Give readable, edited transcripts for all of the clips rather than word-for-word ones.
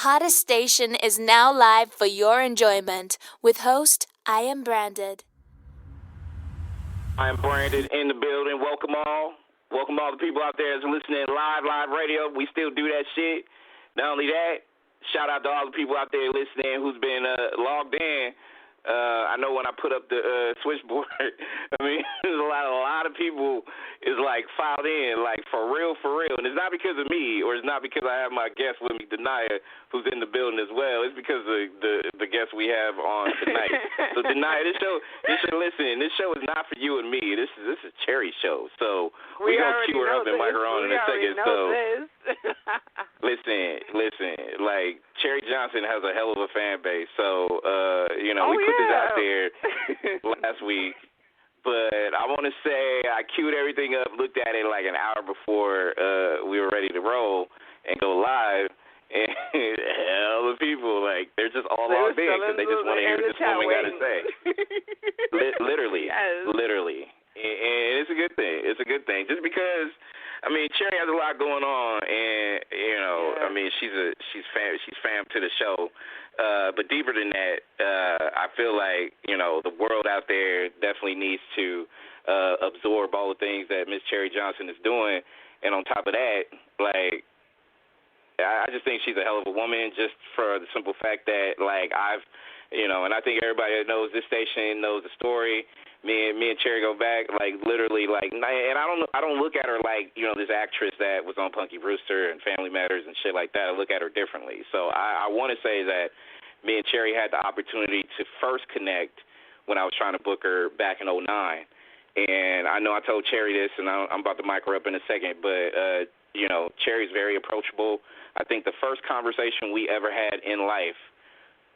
hottest station is now live for your enjoyment with host iamBranded. iamBranded in the building. Welcome all. Welcome all the people out there that's listening live radio. We still do that shit. Not only that, shout out to all the people out there listening who's been logged in. I know when I put up the switchboard, I mean, there's a lot of people is like filed in, like for real. And it's not because of me, or it's not because I have my guest with me, Denaya, who's in the building as well. It's because of the guest we have on tonight. So Denaya, this show, listen, this show is not for you and me. This is Cherie's show. So we're gonna cue her up and mic her on in a second. So listen, like Cherie Johnson has a hell of a fan base. So we put this out there last week. But I want to say I queued everything up, looked at it like an hour before we were ready to roll and go live. And hell of people, like, they're just all logged in because they just want to hear what this woman got to say. Literally. And it's a good thing. It's a good thing. Just because, I mean, Cherie has a lot going on, and I mean, she's fam to the show. But deeper than that, I feel like the world out there definitely needs to absorb all the things that Miss Cherie Johnson is doing, and on top of that, like, I just think she's a hell of a woman, just for the simple fact that, like, and I think everybody that knows this station knows the story. Me and Cherie go back, like, literally, like, and I don't look at her like, this actress that was on Punky, Brewster and Family Matters and shit like that. I look at her differently. So I want to say that me and Cherie had the opportunity to first connect when I was trying to book her back in 2009. And I know I told Cherie this, and I'm about to mic her up in a second, but, Cherie's very approachable. I think the first conversation we ever had in life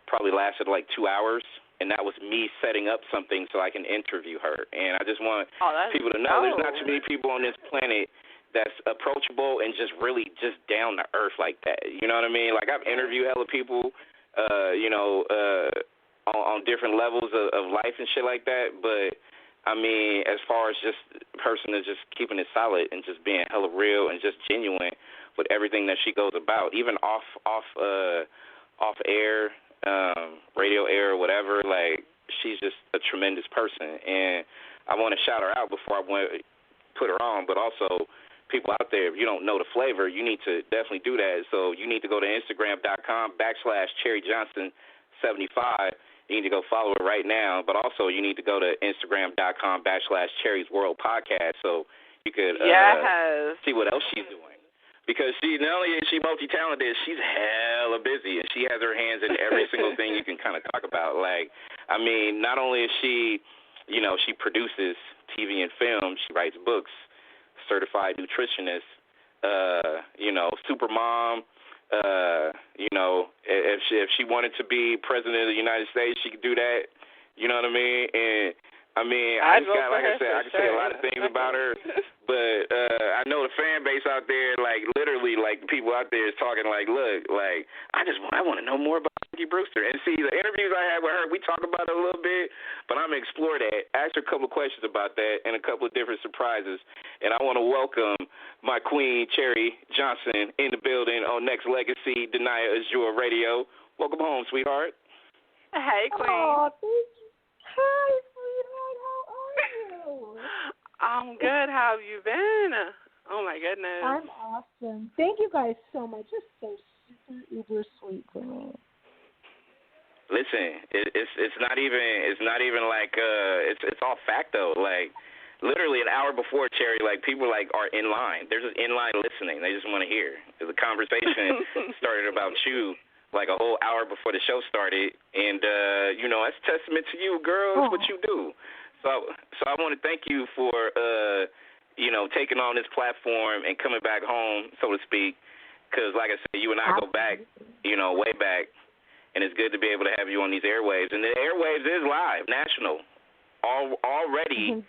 probably lasted like 2 hours, and that was me setting up something so I can interview her. And I just want people to know there's not too many people on this planet that's approachable and just really just down to earth like that. You know what I mean? Like, I've interviewed hella people, on different levels of life and shit like that, but I mean, as far as just a person that's just keeping it solid and just being hella real and just genuine with everything that she goes about, even off air, radio air or whatever, like, she's just a tremendous person. And I want to shout her out before I put her on, but also people out there, if you don't know the flavor, you need to definitely do that. So you need to go to Instagram.com/CherieJohnson75. You need to go follow her right now, but also you need to go to Instagram.com/CherriesWorldPodcast so you could see what else she's doing. Because not only is she multi-talented, she's hella busy, and she has her hands in every single thing you can kind of talk about. Like, I mean, not only is she, she produces TV and film, she writes books, certified nutritionist, super mom. If she wanted to be president of the United States, she could do that. You know what I mean? And I mean, I can say a lot of things about her, but I know the fan base out there, like, literally, like, people out there is talking like, look, like, I want to know more about Punky Brewster. And see, the interviews I had with her, we talk about it a little bit, but I'm going to explore that, ask her a couple of questions about that, and a couple of different surprises. And I want to welcome my queen, Cherie Johnson, in the building on Nexxlegacy, Denaya Azure Radio. Welcome home, sweetheart. Hey, queen. Oh, thank you. Hi, sweetheart. How are you? I'm good. How have you been? Oh, my goodness. I'm awesome. Thank you guys so much. You're so super, uber sweet to me. Listen, it's not even like it's all fact though. Like, literally an hour before Cherie, like, people like are in line. They're just in line listening. They just want to hear. The conversation started about you like a whole hour before the show started, and that's testament to you, girl. It's what you do. So I want to thank you for taking on this platform and coming back home, so to speak, because like I said, you and I go back, way back, and it's good to be able to have you on these airwaves. And the airwaves is live, national. Already,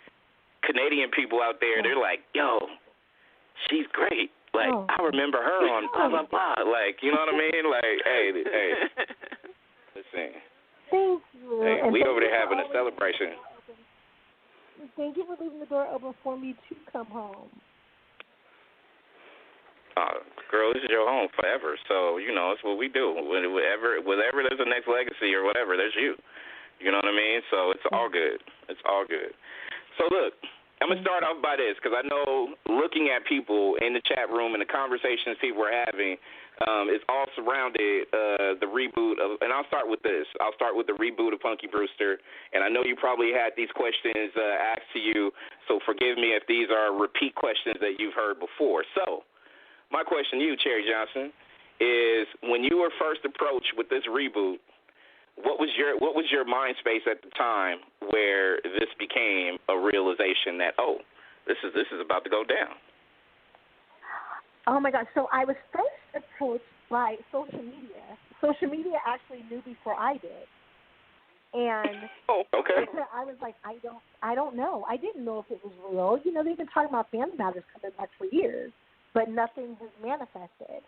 Canadian people out there, they're like, yo, she's great. Like, I remember her on blah, blah, blah. Like, you know what I mean? Like, hey. Listen. Thank you. Hey, we over there having a celebration. Thank you for leaving the door open for me to come home. girl, this is your home forever. So, it's what we do. Whenever there's a Nexxlegacy or whatever, there's you. You know what I mean? So it's all good. It's all good. So, look, I'm going to start off by this because I know looking at people in the chat room and the conversations people are having, it's all surrounded the reboot of, and I'll start with this. I'll start with the reboot of Punky Brewster, and I know you probably had these questions asked to you, so forgive me if these are repeat questions that you've heard before. So my question to you, Cherie Johnson, is when you were first approached with this reboot, what was your mind space at the time where this became a realization that, this is about to go down? Oh, my God. So I was first approached by social media. Social media actually knew before I did. And okay. I was like, I don't know. I didn't know if it was real. They've been talking about family matters coming back for years, but nothing has manifested.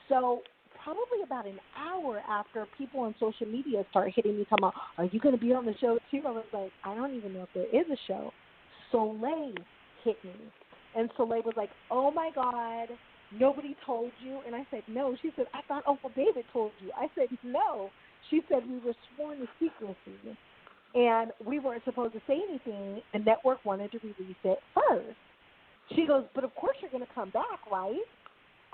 So probably about an hour after people on social media started hitting me talking about, are you going to be on the show too? I was like, I don't even know if there is a show. Soleil hit me. And Soleil was like, oh, my God, nobody told you? And I said, no. She said, I thought Uncle David told you. I said, no. She said, we were sworn to secrecy, and we weren't supposed to say anything. The network wanted to release it first. She goes, but of course you're going to come back, right?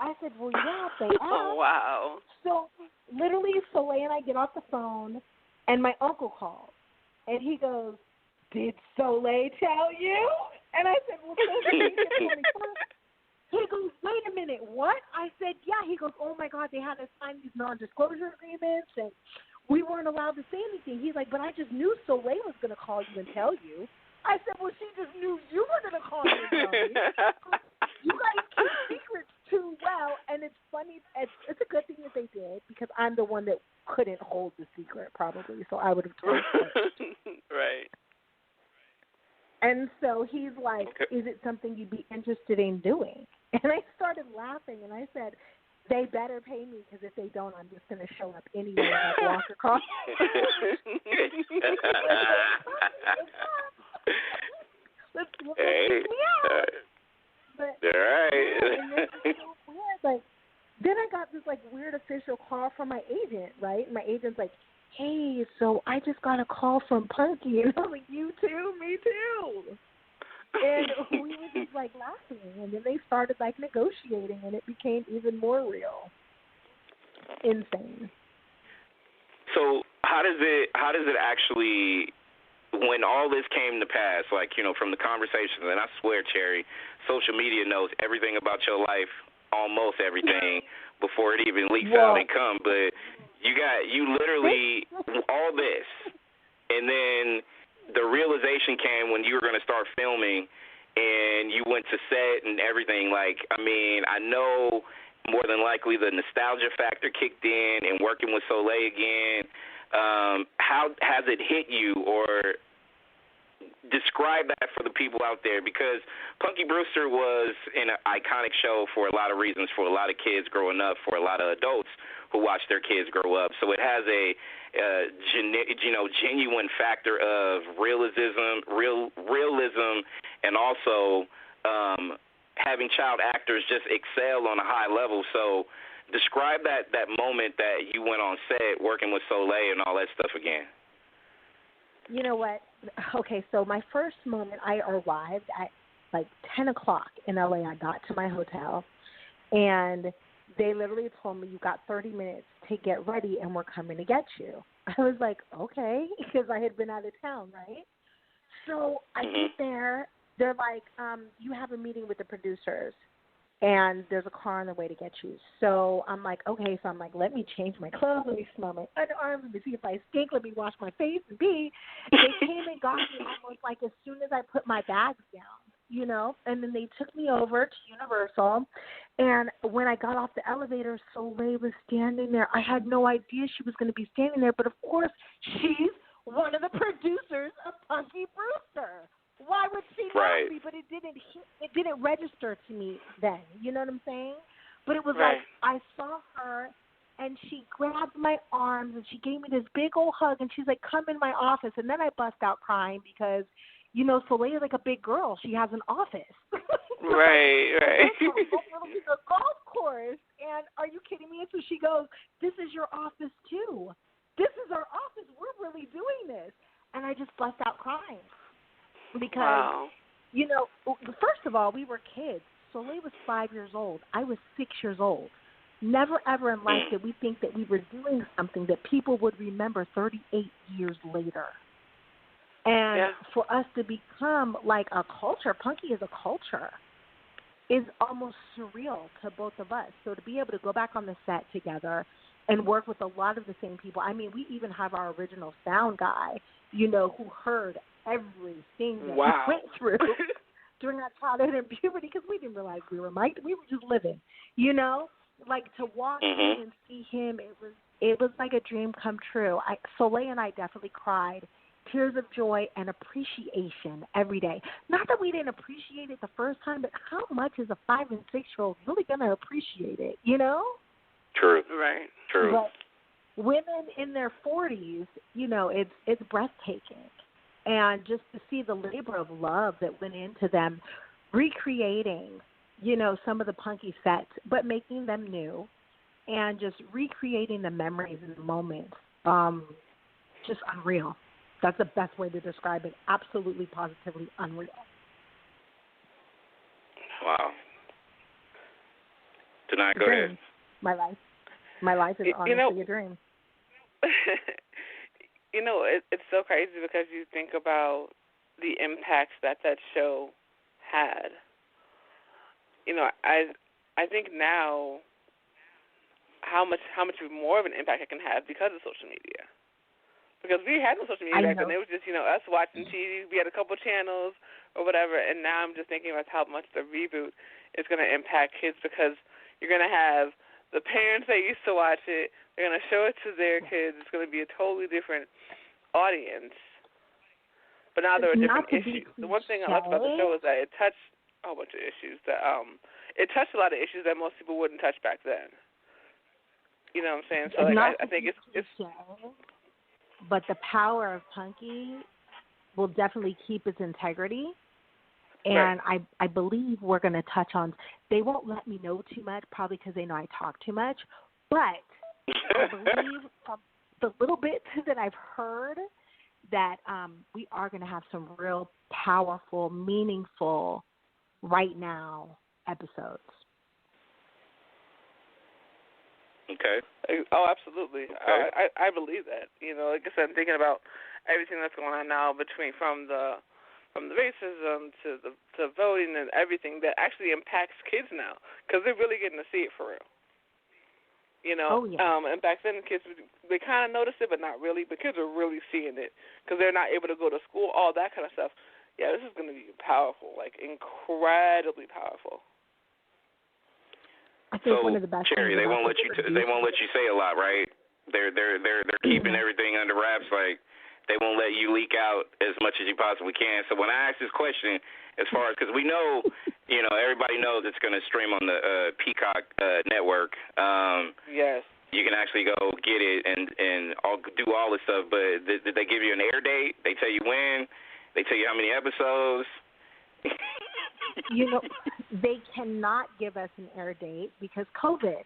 I said, well, yeah, they asked. Oh, wow. So literally Soleil and I get off the phone, and my uncle calls. And he goes, did Soleil tell you? And I said, well, Soleil didn't tell me first. He goes, wait a minute, what? I said, yeah. He goes, oh, my God, they had us sign these non-disclosure agreements, and we weren't allowed to say anything. He's like, but I just knew Soleil was going to call you and tell you. I said, well, she just knew you were going to call me and tell me. You guys keep secrets too well, and it's funny. It's a good thing that they did because I'm the one that couldn't hold the secret probably, so I would have told her. Right. And so he's like, is it something you'd be interested in doing? And I started laughing, and I said, they better pay me because if they don't, I'm just going to show up anyway like Walker Cross. Let's me out. But, all right. So weird. Like, then I got this weird official call from my agent, right? And my agent's like, hey, so I just got a call from Punky. And I was like, you too? Me too. And we were just laughing. And then they started negotiating, and it became even more real. Insane. So how does it actually, when all this came to pass, from the conversations, and I swear, Cherie, social media knows everything about your life, almost everything, before it even leaks out and come. But you literally, all this, and then the realization came when you were going to start filming, and you went to set and everything. I know more than likely the nostalgia factor kicked in, and working with Soleil again. How has it hit you, or describe that for the people out there? Because Punky Brewster was an iconic show for a lot of reasons, for a lot of kids growing up, for a lot of adults who watch their kids grow up. So it has a genuine factor of realism, and also having child actors just excel on a high level. So describe that moment that you went on set working with Soleil and all that stuff again. You know what? Okay, so my first moment, I arrived at 10 o'clock in LA. I got to my hotel, and they literally told me, you got 30 minutes to get ready, and we're coming to get you. I was like, okay, because I had been out of town, right? So I get there. They're like, you have a meeting with the producers, and there's a car on the way to get you. So I'm like, okay. So I'm like, let me change my clothes. Let me smell my underarms. Let me see if I stink. Let me wash my face. And B, they came and got me almost as soon as I put my bags down, And then they took me over to Universal. And when I got off the elevator, Soleil was standing there. I had no idea she was going to be standing there. But, of course, she's one of the producers of Punky Brewster. Why would she not be? But it didn't register to me then. You know what I'm saying? But it was I saw her, and she grabbed my arms, and she gave me this big old hug, and she's like, come in my office. And then I bust out crying because, Soleil is like a big girl. She has an office. Right. It's a golf course. course. And are you kidding me? And so she goes, this is your office too. This is our office. We're really doing this. And I just bust out crying because, you know, first of all, we were kids. Soleil was 5 years old. I was 6 years old. Never, ever in life did we think that we were doing something that people would remember 38 years later. And for us to become like a culture, Punky is a culture, is almost surreal to both of us. So to be able to go back on the set together and work with a lot of the same people. I mean, we even have our original sound guy, you know, who heard everything that we went through during our childhood and puberty because we didn't realize we were just living, you know? Like to walk in and see him, it was like a dream come true. Soleil and I definitely cried tears of joy and appreciation every day. Not that we didn't appreciate it the first time, but how much is a 5 and 6 year old really gonna appreciate it? You know? True. Right. True. But women in their 40s, you know, it's breathtaking, and just to see the labor of love that went into them recreating, you know, some of the Punky sets, but making them new and just recreating the memories and the moments. Just unreal. That's the best way to describe it. Absolutely, positively unreal. Wow. Tonight, go ahead. My life is honestly a dream. You know, it's so crazy because you think about the impacts that show had. You know, I think now how much more of an impact it can have because of social media. Because we had no social media back then. It was just, you know, us watching TV. We had a couple channels or whatever, and now I'm just thinking about how much the reboot is going to impact kids because you're going to have the parents that used to watch it. They're going to show it to their kids. It's going to be a totally different audience. But now there are different issues. The one thing I loved about the show is that it touched a whole bunch of issues. It touched a lot of issues that most people wouldn't touch back then. You know what I'm saying? So like, I think it's but the power of Punky will definitely keep its integrity. And I believe we're going to touch on, they won't let me know too much, probably because they know I talk too much. But I believe from the little bit that I've heard that we are going to have some real powerful, meaningful, right now episodes. Okay. Oh, absolutely. Okay. I believe that. You know, like I said, I'm thinking about everything that's going on now from the racism to voting and everything that actually impacts kids now because they're really getting to see it for real. You know, and back then the kids, they kind of noticed it, but not really. But kids are really seeing it because they're not able to go to school, all that kind of stuff. Yeah, this is going to be powerful, like incredibly powerful. I think one of the best. Cherie, they won't let you. They won't let you say a lot, right? They're keeping everything under wraps. Like they won't let you leak out as much as you possibly can. So when I ask this question, as far as because we know, you know, everybody knows it's going to stream on the Peacock network. Yes. You can actually go get it and do all this stuff. But did they give you an air date? They tell you when? They tell you how many episodes? You know, they cannot give us an air date because COVID.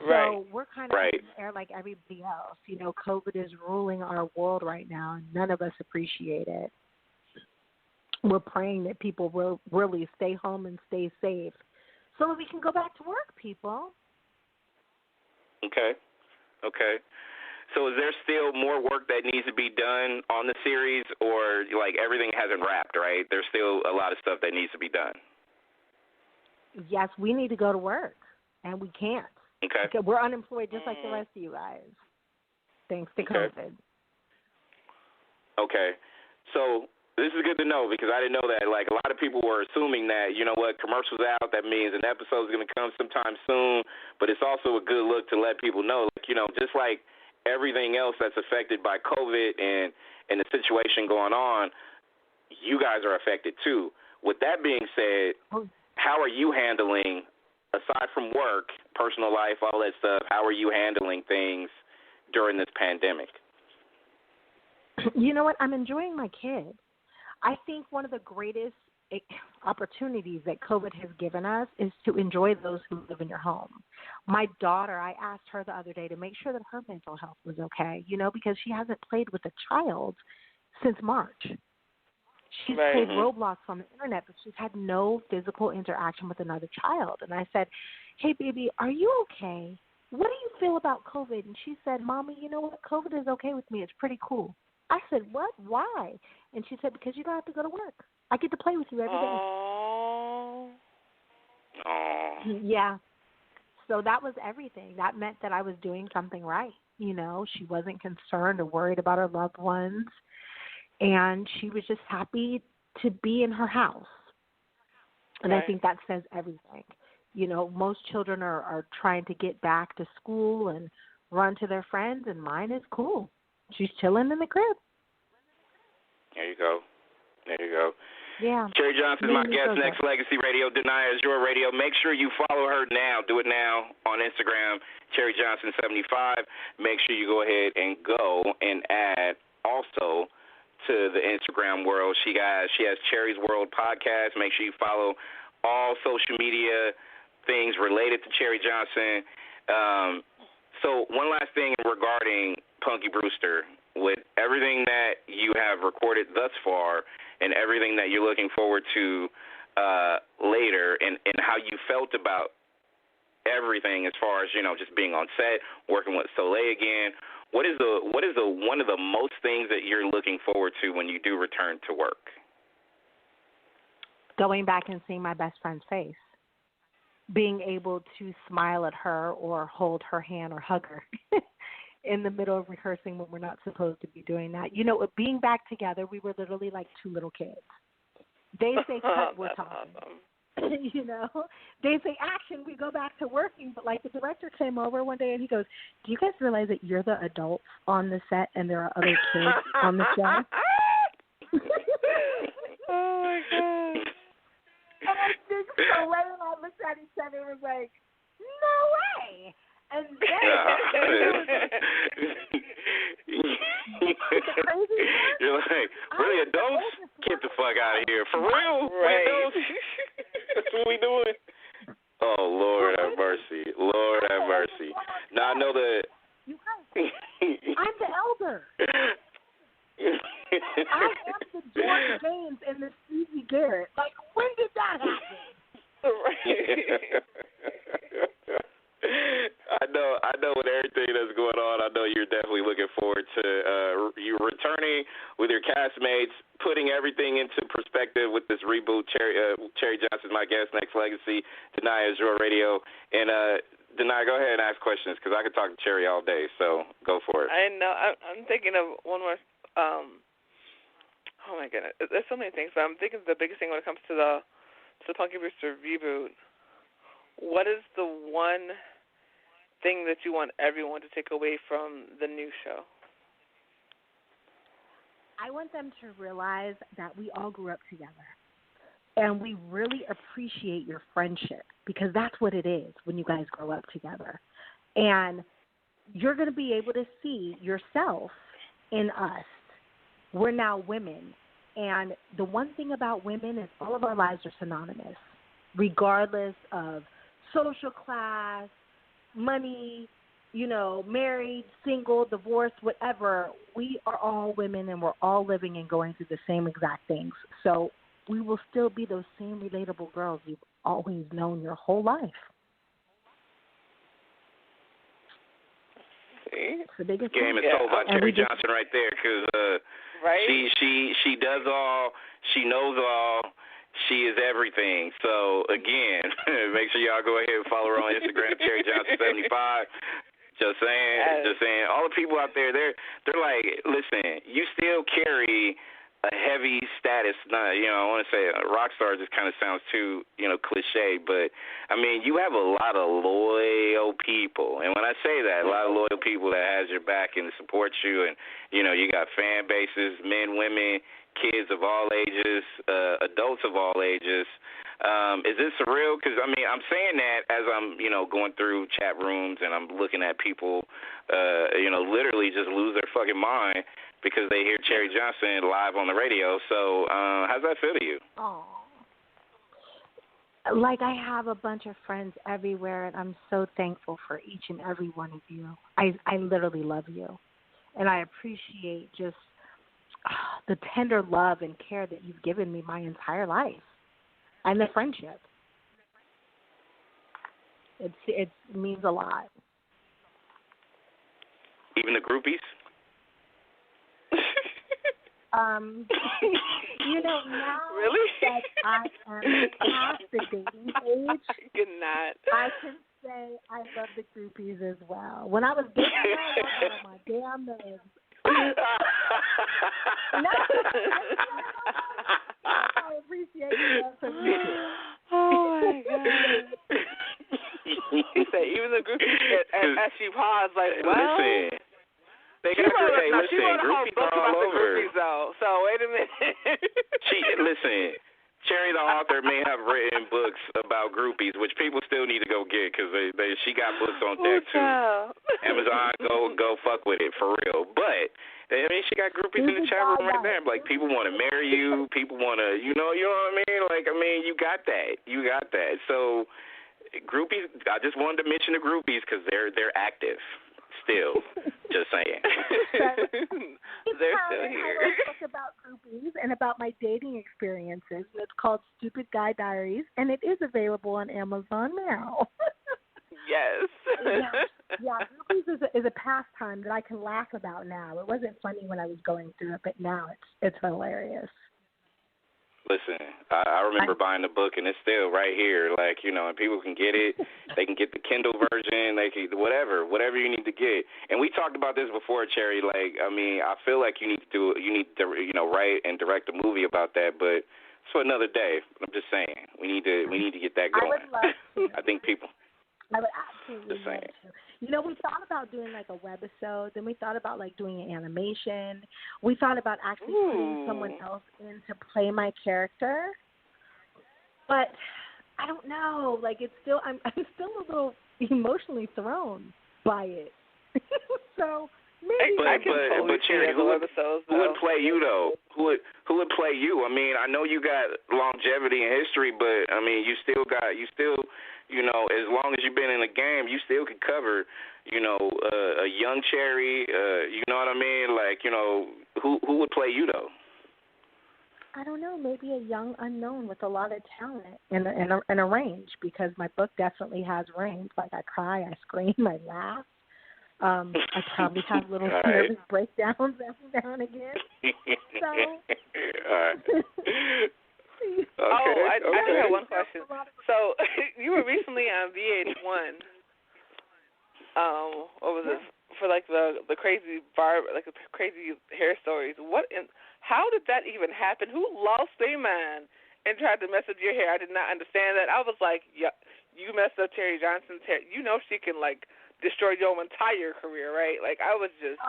Right. So we're kind of in the air like everybody else. You know, COVID is ruling our world right now, and none of us appreciate it. We're praying that people will really stay home and stay safe so that we can go back to work, people. Okay. So is there still more work that needs to be done on the series, or like everything hasn't wrapped, right? There's still a lot of stuff that needs to be done. Yes, we need to go to work, and we can't. Okay. We're unemployed just like the rest of you guys, thanks to COVID. Okay. So this is good to know because I didn't know that. Like a lot of people were assuming that, you know what, commercials out, that means an episode is going to come sometime soon, but it's also a good look to let people know, like, you know, just like everything else that's affected by COVID and the situation going on, you guys are affected too. With that being said, how are you handling, aside from work, personal life, all that stuff, how are you handling things during this pandemic? You know what? I'm enjoying my kid. I think one of the greatest, opportunities that COVID has given us is to enjoy those who live in your home. My daughter, I asked her the other day to make sure that her mental health was okay, because she hasn't played with a child since March. She's played Roblox on the internet, but she's had no physical interaction with another child. And I said, hey, baby, are you okay? What do you feel about COVID? And she said, Mommy, you know what? COVID is okay with me. It's pretty cool. I said, what? Why? And she said, because you don't have to go to work. I get to play with you every day. Aww. Yeah. So that was everything. That meant that I was doing something right. She wasn't concerned or worried about her loved ones. And she was just happy to be in her house. And I think that says everything. Most children are trying to get back to school and run to their friends, and mine is cool. She's chilling in the crib. There you go. Yeah. Cherie Johnson is my guest, Nexxlegacy Radio. Denia is your radio. Make sure you follow her now. Do it now on Instagram, Cherie Johnson 75. Make sure you go ahead and go and add also to the Instagram world. She has Cherie's World podcast. Make sure you follow all social media things related to Cherie Johnson. So one last thing regarding Punky Brewster. With everything that you have recorded thus far and everything that you're looking forward to later, and how you felt about everything as far as, just being on set, working with Soleil again, what is one of the most things that you're looking forward to when you do return to work? Going back and seeing my best friend's face. Being able to smile at her or hold her hand or hug her in the middle of rehearsing when we're not supposed to be doing that. Being back together, we were literally like two little kids. They say cut, we're talking. Awesome. They say action, we go back to working. But like the director came over one day and he goes, do you guys realize that you're the adults on the set and there are other kids on the show? Oh, my God. And I think Soleil and I looked at each other and was like, no way. And then you're like, really, adults? Get the fuck out of here. For real? Right. Adults? That's what we doing? Oh, Lord have mercy. Lord have mercy. Now, I know that. I'm the elder. I am the Jordan James and the Stevie Garrett. Like, when did that happen? I know with everything that's going on, I know you're definitely looking forward to you returning with your castmates, putting everything into perspective with this reboot. Cherie Johnson's my guest, Nexxlegacy. Denia is your radio. And Denia, go ahead and ask questions because I could talk to Cherie all day, so go for it. I know. I'm thinking of one more. Oh, my goodness. There's so many things, but I'm thinking the biggest thing when it comes to the Punky Brewster reboot, what is the one thing that you want everyone to take away from the new show? I want them to realize that we all grew up together, and we really appreciate your friendship because that's what it is when you guys grow up together. And you're going to be able to see yourself in us. We're now women, and the one thing about women is all of our lives are synonymous, regardless of social class, money, married, single, divorced, whatever. We are all women, and we're all living and going through the same exact things. So we will still be those same relatable girls you've always known your whole life. See? It's the biggest game is told by Cherie Johnson right there because right? she does all, she knows all, she is everything. So, again, make sure y'all go ahead and follow her on Instagram, Cherie Johnson 75. Just saying, all the people out there, they're like, listen, you still carry a heavy status. Not, I want to say a rock star just kind of sounds too, cliche, but I mean, you have a lot of loyal people, and when I say that, a lot of loyal people that has your back and support you, and you got fan bases, men, women, kids of all ages, adults of all ages. Is this surreal? Because, I mean, I'm saying that as I'm, going through chat rooms and I'm looking at people, literally just lose their fucking mind because they hear Cherie Johnson live on the radio. So how's that feel to you? Oh, Like, I have a bunch of friends everywhere, and I'm so thankful for each and every one of you. I literally love you, and I appreciate just the tender love and care that you've given me my entire life, and the friendship. It means a lot. Even the groupies? Now really? that I am past the dating age, I can say I love the groupies as well. When I was dating them, I was on my damn nerves. I appreciate that from you. Oh, my God. He said, even the groupies, as she paused, like, well... Listen. She wrote a whole book about the groupies, though. So, wait a minute. Listen, Cherie, the author, may have written books about groupies, which people still need to go get because she got books on deck, too. Amazon, go fuck with it, for real. But, I mean, she got groupies in the chat room right there. Like, people want to marry you. People want to, you know what I mean? Like, I mean, you got that. You got that. So, groupies, I just wanted to mention the groupies because they're active. Still, just saying. They're still here. I wrote a book about groupies and about my dating experiences. It's called Stupid Guy Diaries, and it is available on Amazon now. Yes. Yeah, groupies is a pastime that I can laugh about now. It wasn't funny when I was going through it, but now it's hilarious. Listen, I remember buying the book, and it's still right here. Like, and people can get it. They can get the Kindle version. They can whatever you need to get. And we talked about this before, Cherie. Like, I mean, I feel like you need to write and direct a movie about that. But it's for another day. I'm just saying we need to get that going. I would love to. I think people. I would absolutely love to. We thought about doing like a webisode, then we thought about like doing an animation. We thought about actually putting someone else in to play my character. But I don't know. Like, it's still I'm still a little emotionally thrown by it. So maybe but Cherie, who would play you though? Who would play you? I mean, I know you got longevity in history, but I mean, you still as long as you've been in the game, you still could cover, a young Cherie, you know what I mean? Like, who would play you, though? I don't know, maybe a young unknown with a lot of talent and a range, because my book definitely has range. Like, I cry, I scream, I laugh. I probably have little nervous breakdowns every now and again. So... I do have one question. So, you were recently on VH1. What was this? For like the crazy the crazy hair stories. How did that even happen? Who lost their mind and tried to mess up your hair? I did not understand that. I was like, yeah, you messed up Cherie Johnson's hair. She can like destroy your entire career, right? Like, I was just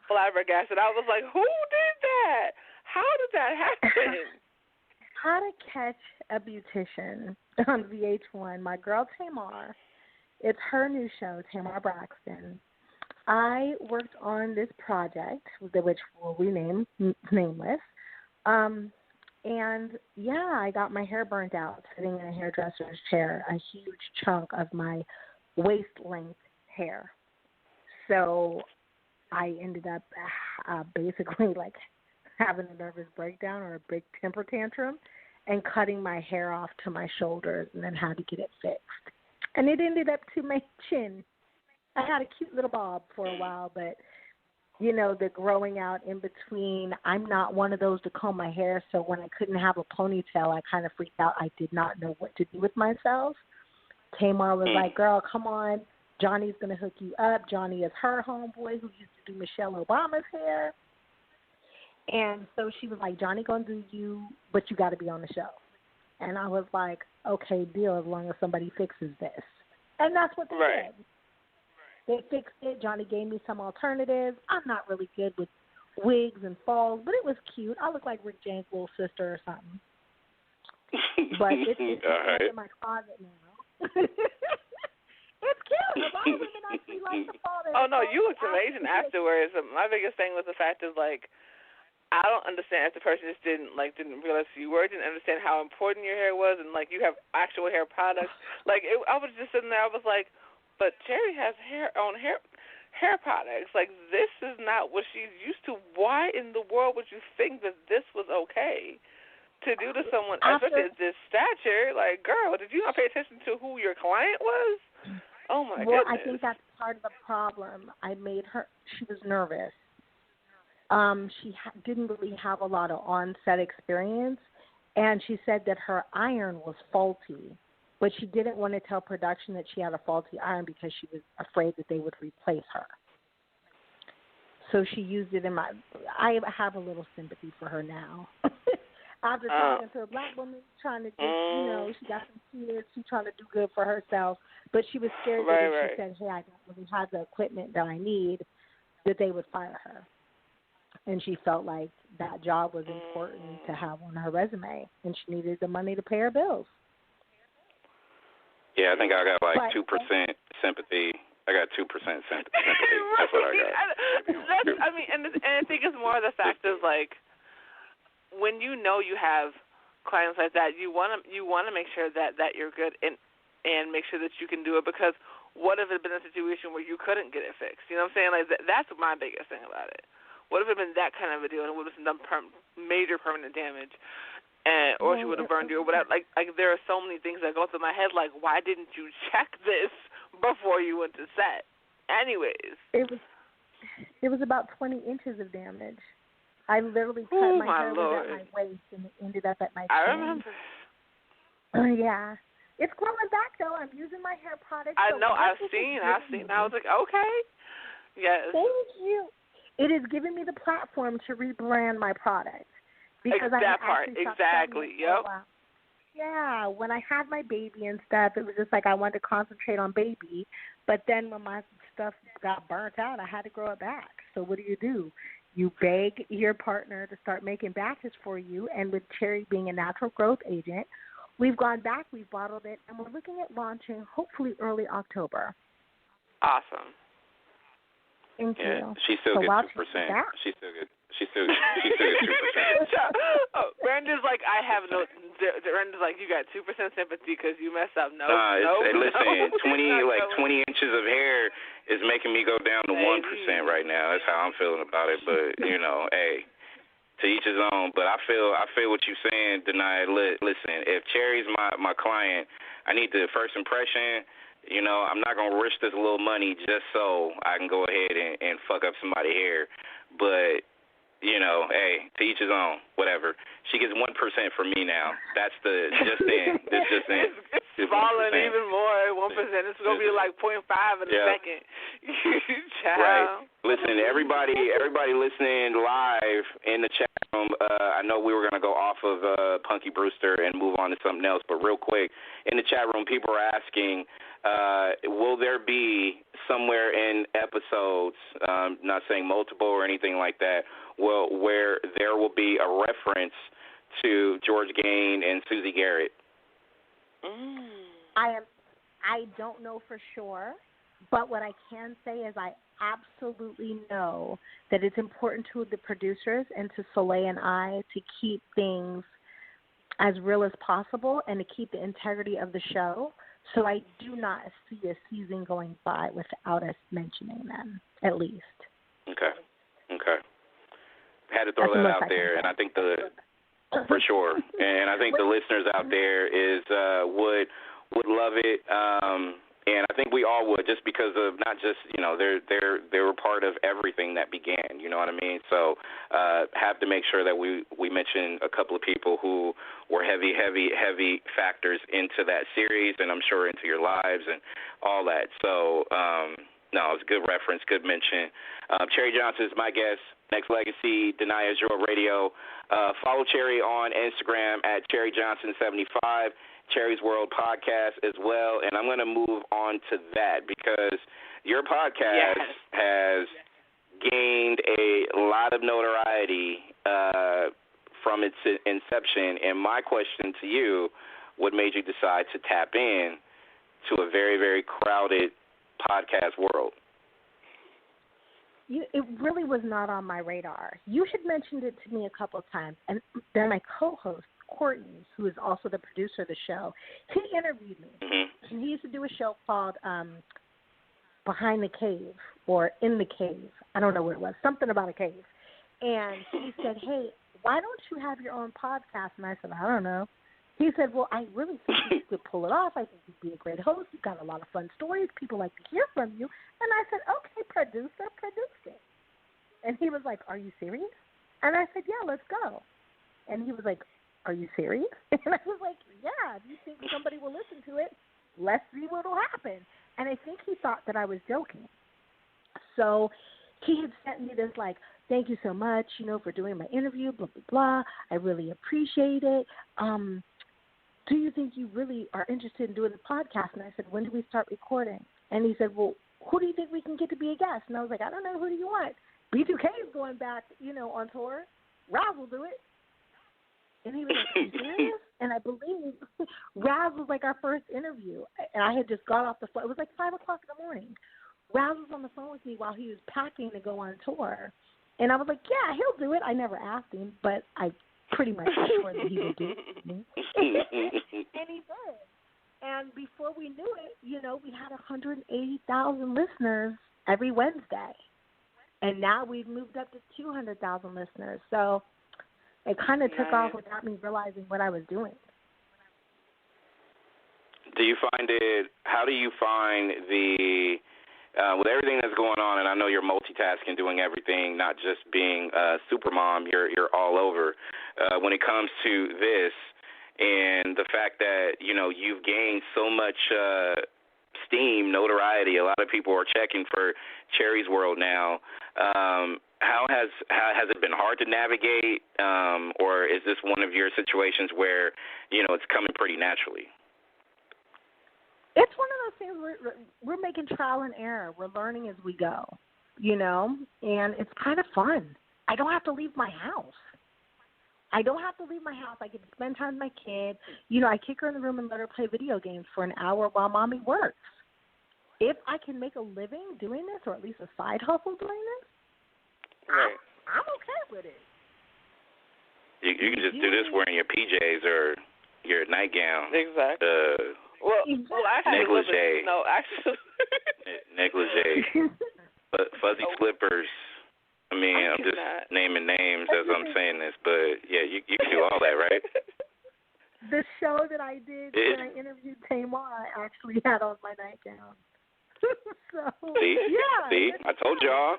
flabbergasted. I was like, who did that? How did that happen? How to Catch a Beautician on VH1. My girl Tamar. It's her new show, Tamar Braxton. I worked on this project, which will rename Nameless. And, yeah, I got my hair burnt out sitting in a hairdresser's chair, a huge chunk of my waist-length hair. So I ended up basically, like, having a nervous breakdown or a big temper tantrum and cutting my hair off to my shoulders, and then had to get it fixed. And it ended up to my chin. I had a cute little bob for a while, but, the growing out in between, I'm not one of those to comb my hair, so when I couldn't have a ponytail, I kind of freaked out. I did not know what to do with myself. Tamar was like, girl, come on. Johnny's going to hook you up. Johnny is her homeboy who used to do Michelle Obama's hair. And so she was like, Johnny going to do you, but you got to be on the show. And I was like, okay, deal, as long as somebody fixes this. And that's what they did. They fixed it. Johnny gave me some alternatives. I'm not really good with wigs and falls, but it was cute. I look like Rick James' little sister or something. But it's in my closet now. It's cute. A lot of women actually like the fall. Oh, no, you looked amazing afterwards. My biggest thing was the fact is, like, I don't understand if the person just didn't realize who you were, didn't understand how important your hair was, and like you have actual hair products. I was just sitting there, I was like, but Cherie has hair products. Like, this is not what she's used to. Why in the world would you think that this was okay to do to someone, especially at this stature? Like, girl, did you not pay attention to who your client was? Oh my goodness. Well, I think that's part of the problem. She was nervous. She didn't really have a lot of on-set experience, and she said that her iron was faulty, but she didn't want to tell production that she had a faulty iron because she was afraid that they would replace her. So she used it I have a little sympathy for her now. After talking to a black woman trying to just, she got some kids, she's trying to do good for herself, but she was scared that if she said, hey, I don't really have the equipment that I need, that they would fire her. And she felt like that job was important to have on her resume, and she needed the money to pay her bills. Yeah, I think I got 2% sympathy. I got 2% sympathy. That's what I got. And I think it's more the fact of when you have clients like that, you want to make sure that you're good and make sure that you can do it, because what if it had been a situation where you couldn't get it fixed? You know what I'm saying? That's my biggest thing about it. What if it had been that kind of a deal and it would have done major permanent damage, or she would have burned you or whatever? Like there are so many things that go through my head. Like, why didn't you check this before you went to set? Anyways, it was about 20 inches of damage. I literally cut my hair was at my waist and it ended up at my chin. I remember. Yeah. It's growing back though. I'm using my hair products. I know. I've seen. I was like, okay. Yes. Thank you. It has given me the platform to rebrand my product. Because that part, exactly. Yep. Yeah, when I had my baby and stuff, it was just like I wanted to concentrate on baby. But then when my stuff got burnt out, I had to grow it back. So what do? You beg your partner to start making batches for you. And with Cherie being a natural growth agent, we've gone back, we've bottled it, and we're looking at launching hopefully early October. Awesome. Thank you. She's still good 2%. She's still good. She's still good 2%. Brandon's like, I have no. Brandon's like, you got 2% sympathy because you messed up. No, listen, 20 inches of hair is making me go down to 1% right now. That's how I'm feeling about it. But hey, to each his own. But I feel what you're saying, Denai. Listen, if Cherie's my client, I need the first impression. I'm not going to risk this little money just so I can go ahead and fuck up somebody's hair. But, hey, to each his own, whatever. She gets 1% from me now. That's the just in. It's falling even more, 1%. It's going to be like 0.5 in a second. Right. Listen, everybody listening live in the chat room, I know we were going to go off of Punky Brewster and move on to something else, but real quick, in the chat room, people are asking, will there be somewhere in episodes, not saying multiple or anything like that, where there will be a reference to George Gain and Susie Garrett? I don't know for sure, but what I can say is I absolutely know that it's important to the producers and to Soleil and I to keep things as real as possible and to keep the integrity of the show. So I do not see a season going by without us mentioning them, at least. Okay. Had to throw that out there, and I think for sure, and I think the listeners out there would love it, and I think we all would, just because of not just they were part of everything that began. You know what I mean? So have to make sure that we mention a couple of people who were heavy factors into that series, and I'm sure into your lives and all that. So no, it's a good reference, good mention. Cherie Johnson is my guest. Nexxlegacy, Denia Joy Radio. Follow Cherie on Instagram at CherieJohnson75, Cherie's World Podcast as well. And I'm going to move on to that because your podcast has gained a lot of notoriety from its inception. And my question to you, what made you decide to tap in to a very, very crowded podcast world? it really was not on my radar. You had mentioned it to me a couple of times, and then my co-host, Courtney, who is also the producer of the show, he interviewed me. Mm-hmm. And he used to do a show called Behind the Cave or In the Cave. I don't know what it was, something about a cave. And he said, hey, why don't you have your own podcast? And I said, I don't know. He said, well, I really think you could pull it off. I think you'd be a great host. You've got a lot of fun stories. People like to hear from you. And I said, okay, producer, produce it. And he was like, are you serious? And I said, yeah, let's go. And he was like, are you serious? And I was like, yeah, if you think somebody will listen to it, let's see what will happen. And I think he thought that I was joking. So he had sent me this, like, thank you so much, for doing my interview, blah, blah, blah. I really appreciate it. Do you think you really are interested in doing the podcast? And I said, when do we start recording? And he said, well, who do you think we can get to be a guest? And I was like, I don't know. Who do you want? B2K is going back, on tour. Raz will do it. And he was like, are you serious? And I believe Raz was like our first interview. And I had just got off the phone. It was like 5 o'clock in the morning. Raz was on the phone with me while he was packing to go on tour. And I was like, yeah, he'll do it. I never asked him, but I pretty much sure that he would do it. And he did. And before we knew it, we had 180,000 listeners every Wednesday. And now we've moved up to 200,000 listeners. So it kind of took off without me realizing what I was doing. How do you find with everything that's going on, and I know you're multitasking, doing everything, not just being a super mom, you're all over. When it comes to this and the fact that, you've gained so much steam, notoriety, a lot of people are checking for Cherie's World now. How has it been hard to navigate, or is this one of your situations where, it's coming pretty naturally? It's one of those things we're making trial and error. We're learning as we go, and it's kind of fun. I don't have to leave my house. I get to spend time with my kid. I kick her in the room and let her play video games for an hour while mommy works. If I can make a living doing this, or at least a side hustle doing this, right. I'm okay with it. You can just do this wearing your PJs or your nightgown. Exactly. Actually, negligee. No, actually. Negligee. Fuzzy slippers. I'm just naming names as I'm saying this, but yeah, you can do all that, right? The show that I did when I interviewed Tamar, I actually had on my nightgown. See, I told y'all.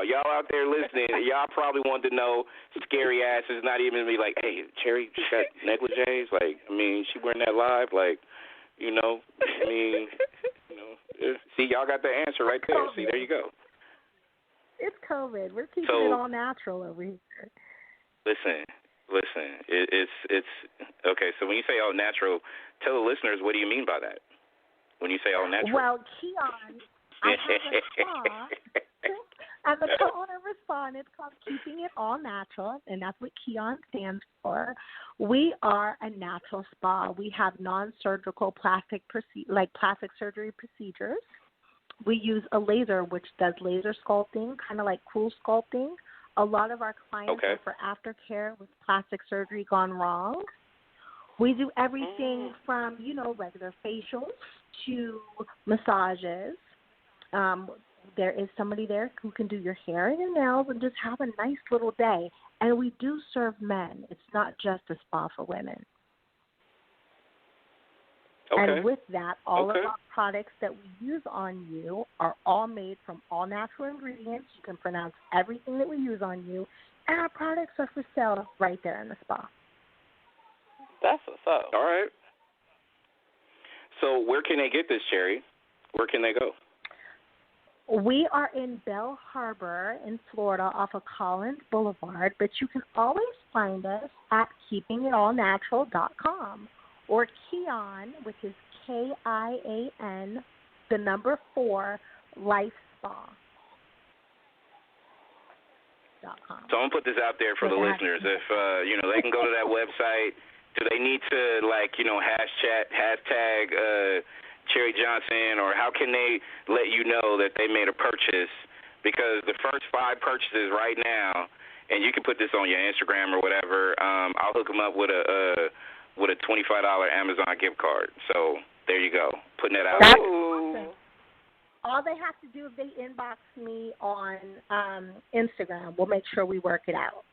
Y'all out there listening, y'all probably wanted to know scary asses, not even be like, hey, Cherie, she got negligees? She wearing that live? See, y'all got the answer right there. COVID. See, there you go. It's COVID. We're keeping it all natural over here. Listen. It's okay. So when you say all natural, tell the listeners, what do you mean by that? When you say all natural? Well, Keon, I have a spa. I'm the co-owner of a spa, and it's called Keeping It All Natural, and that's what Keon stands for. We are a natural spa. We have non-surgical plastic surgery procedures. We use a laser, which does laser sculpting, kind of like cool sculpting. A lot of our clients are for aftercare with plastic surgery gone wrong. We do everything from, regular facials to massages. There is somebody there who can do your hair and your nails and just have a nice little day. And we do serve men. It's not just a spa for women. Okay. And with that, all of our products that we use on you are all made from all natural ingredients. You can pronounce everything that we use on you. And our products are for sale right there in the spa. That's what's up. All right. So where can they get this, Cherie? Where can they go? We are in Belle Harbor in Florida off of Collins Boulevard, but you can always find us at keepingitallnatural.com or Keon, which is KIAN, 4, LifeSpa.com. So I'm going to put this out there for the listeners. If, they can go to that website. Do they need to, hashtag Cherie Johnson, or how can they let you know that they made a purchase? Because the first 5 purchases right now, and you can put this on your Instagram or whatever, I'll hook them up with a $25 Amazon gift card. So there you go, putting that out. That's awesome. All they have to do is they inbox me on Instagram. We'll make sure we work it out.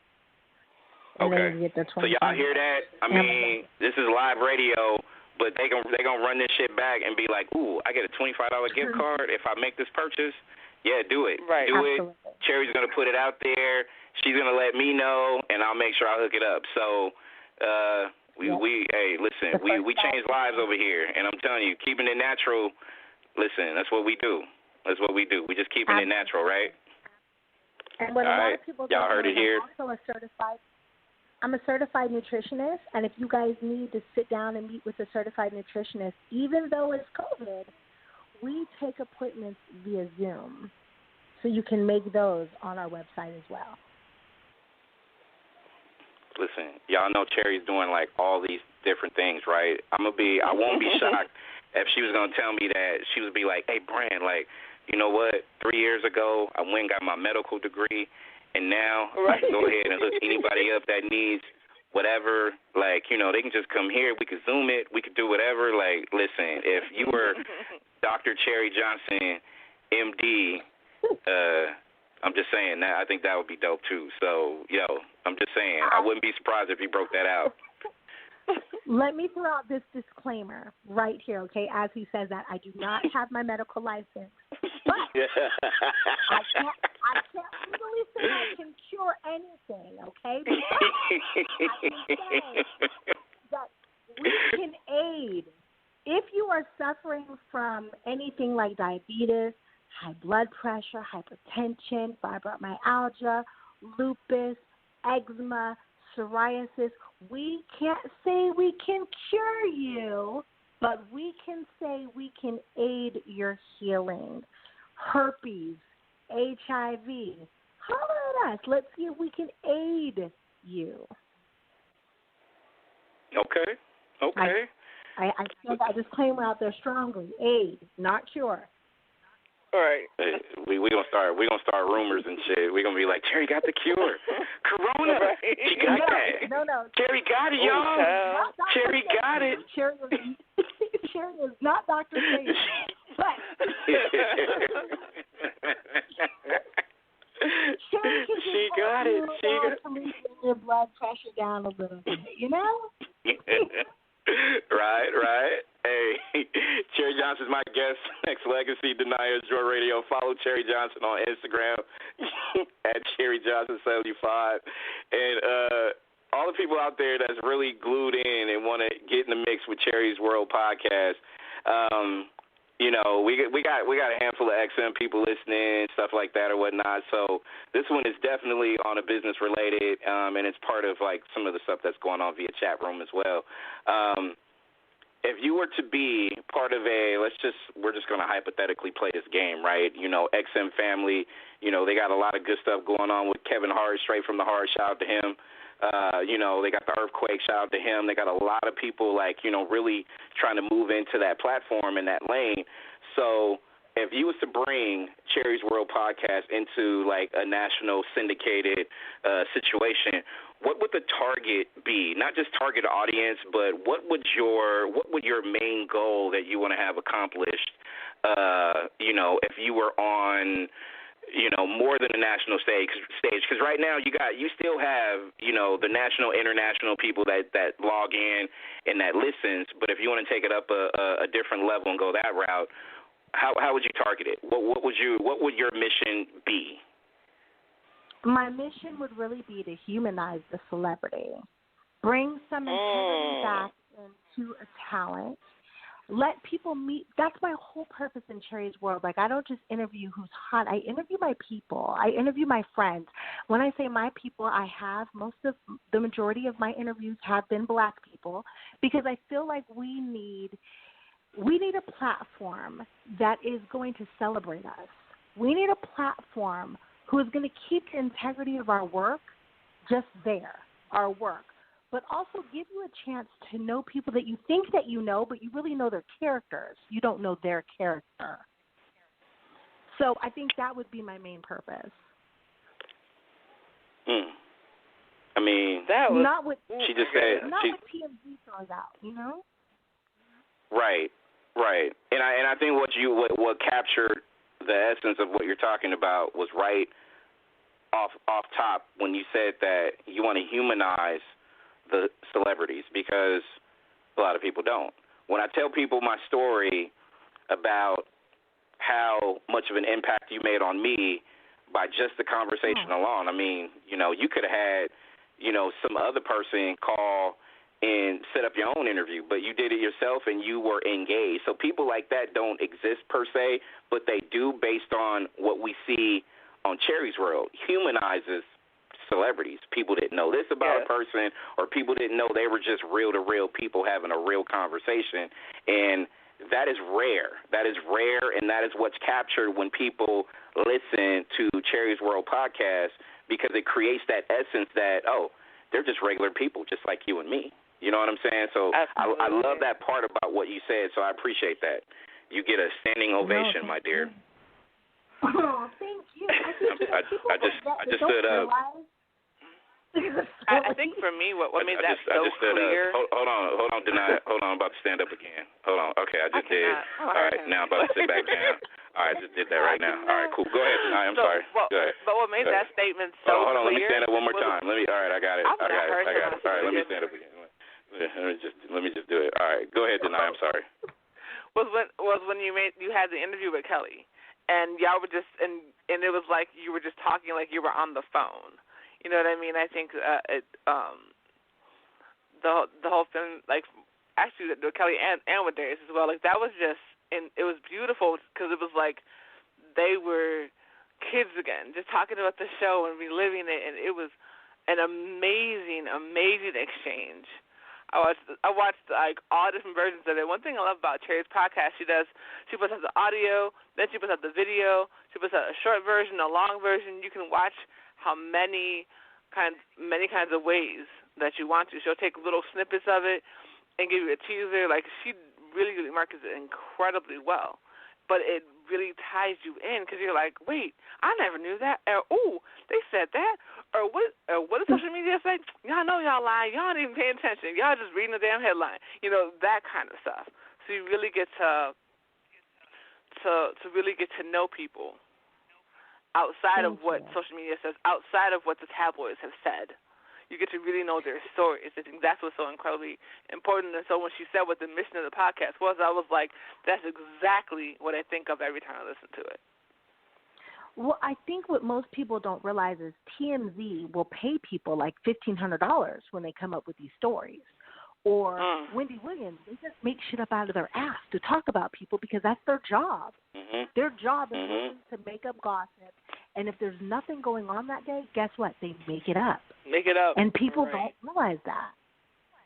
And okay. Then you get the so y'all hear that? I mean, this is live radio, but they gonna run this shit back and be like, ooh, I get a $25 gift card if I make this purchase. Yeah, do it. Right. Do Absolutely. it. Cherie's gonna put it out there. She's gonna let me know, and I'll make sure I hook it up. So, hey, listen, we change lives over here, and I'm telling you, keeping it natural. Listen, that's what we do. That's what we do. We just keeping it natural, right? And what a lot of people y'all heard it here. I'm a certified nutritionist, and if you guys need to sit down and meet with a certified nutritionist, even though it's COVID, we take appointments via Zoom, so you can make those on our website as well. Listen, y'all know Cherie's doing like all these different things, right? I won't be shocked if she was gonna tell me that she would be like, hey, Brand, like, you know what? 3 years ago, I went and got my medical degree, and now I can go ahead and hook anybody up that needs whatever. Like, you know, they can just come here. We could Zoom it. We could do whatever. Like, listen, if you were Dr. Cherie Johnson, MD, I'm just saying that I think that would be dope too. So, I'm just saying, I wouldn't be surprised if you broke that out. Let me throw out this disclaimer right here, okay? As he says that, I do not have my medical license, but I can't legally say I can cure anything, okay? But I can say that we can aid. If you are suffering from anything like diabetes, high blood pressure, hypertension, fibromyalgia, lupus, eczema, psoriasis, we can't say we can cure you, but we can say we can aid your healing. Herpes, HIV, holler at us. Let's see if we can aid you. Okay. I feel that disclaimer out there strongly. Aid, not cure. All right. Hey, we gonna start rumors and shit. We gonna be like, Cherie got the cure, Corona. Right. She got that. No. Cherie got it, y'all. Cherie got it. Cherie is not Dr. Cherie, but Cherie can she got it. She got to bring your blood pressure down a little bit, you know? Right. Hey, Cherie Johnson's my guest. Nexxlegacy, Deniers, Joy Radio. Follow Cherie Johnson on Instagram at Cherie Johnson 75. And all the people out there that's really glued in and want to get in the mix with Cherie's World podcast. We got a handful of XM people listening, stuff like that or whatnot. So this one is definitely on a business related, and it's part of like some of the stuff that's going on via chat room as well. If you were to be part of we're just going to hypothetically play this game, right? XM family, they got a lot of good stuff going on with Kevin Hart, straight from the heart. Shout out to him. They got the earthquake. Shout out to him. They got a lot of people really trying to move into that platform and that lane. So if you was to bring Cherie's World podcast into like a national syndicated situation, what would the target be? Not just target audience, but what would your main goal that you want to have accomplished? If you were on more than a national stage, because right now you still have the national, international people that log in and that listens. But if you want to take it up a different level and go that route, how would you target it? What would your mission be? My mission would really be to humanize the celebrity, bring some integrity back into a talent. Let people meet. That's my whole purpose in Cherie's World. Like, I don't just interview who's hot. I interview my people. I interview my friends. When I say my people, the majority of my interviews have been Black people, because I feel like we need a platform that is going to celebrate us. We need a platform who is going to keep the integrity of our work just there, our work. but also give you a chance to know people that you think that you know, but you really know their characters. You don't know their character. So I think that would be my main purpose. I mean, that was not what she just said. Not what TMZ throws out, you know. Right. And I think what captured the essence of what you're talking about was right off top when you said that you want to humanize the celebrities, because a lot of people don't. When I tell people my story about how much of an impact you made on me by just the conversation alone, I mean, you could have had, some other person call and set up your own interview, but you did it yourself and you were engaged. So people like that don't exist per se, but they do based on what we see on Cherie's World. Humanizes celebrities. People didn't know this about a person, or people didn't know they were just real-to-real people having a real conversation, and that is rare. That is rare, and that is what's captured when people listen to Cherie's World podcast, because it creates that essence that, they're just regular people just like you and me. You know what I'm saying? So I love that part about what you said, so I appreciate that. You get a standing ovation, my dear. Oh, thank you. I just stood up. I think for me, what made that so clear. Hold on, Denai. Hold on, I'm about to stand up again. Hold on. Okay, I just did. All right, now I'm about to sit back down. All right, I just did that right now. All right, cool. Go ahead, Denai. I'm sorry. Go ahead. But what made that statement so hold on, clear? Let me stand up one more time. All right, I got it. I got it. All right, let me stand up again. Let me just do it. All right, go ahead, Denai. I'm sorry. Was when you had the interview with Kelly, and y'all were just and it was like you were just talking like you were on the phone. You know what I mean? I think the whole thing, like actually with Kelly and with Darius as well, like that was just, and it was beautiful because it was like they were kids again, just talking about the show and reliving it, and it was an amazing exchange. I watched like all different versions of it. One thing I love about Cherie's podcast, she puts out the audio, then she puts out the video, she puts out a short version, a long version. You can watch how many kinds of ways that you want to. She'll take little snippets of it and give you a teaser. Like, she really markets it incredibly well. But it really ties you in because you're like, wait, I never knew that. Or, ooh, they said that. Or what does social media say? Y'all know y'all lying. Y'all ain't even paying attention. Y'all just reading the damn headline. That kind of stuff. So you really get to really get to know people outside of what social media says, outside of what the tabloids have said. You get to really know their stories. I think that's what's so incredibly important. And so when she said what the mission of the podcast was, I was like, that's exactly what I think of every time I listen to it. Well, I think what most people don't realize is TMZ will pay people like $1,500 when they come up with these stories. Or Wendy Williams, they just make shit up out of their ass to talk about people because that's their job. Mm-hmm. Their job is to make up gossip. And if there's nothing going on that day, guess what? They make it up. Make it up. And people don't realize that.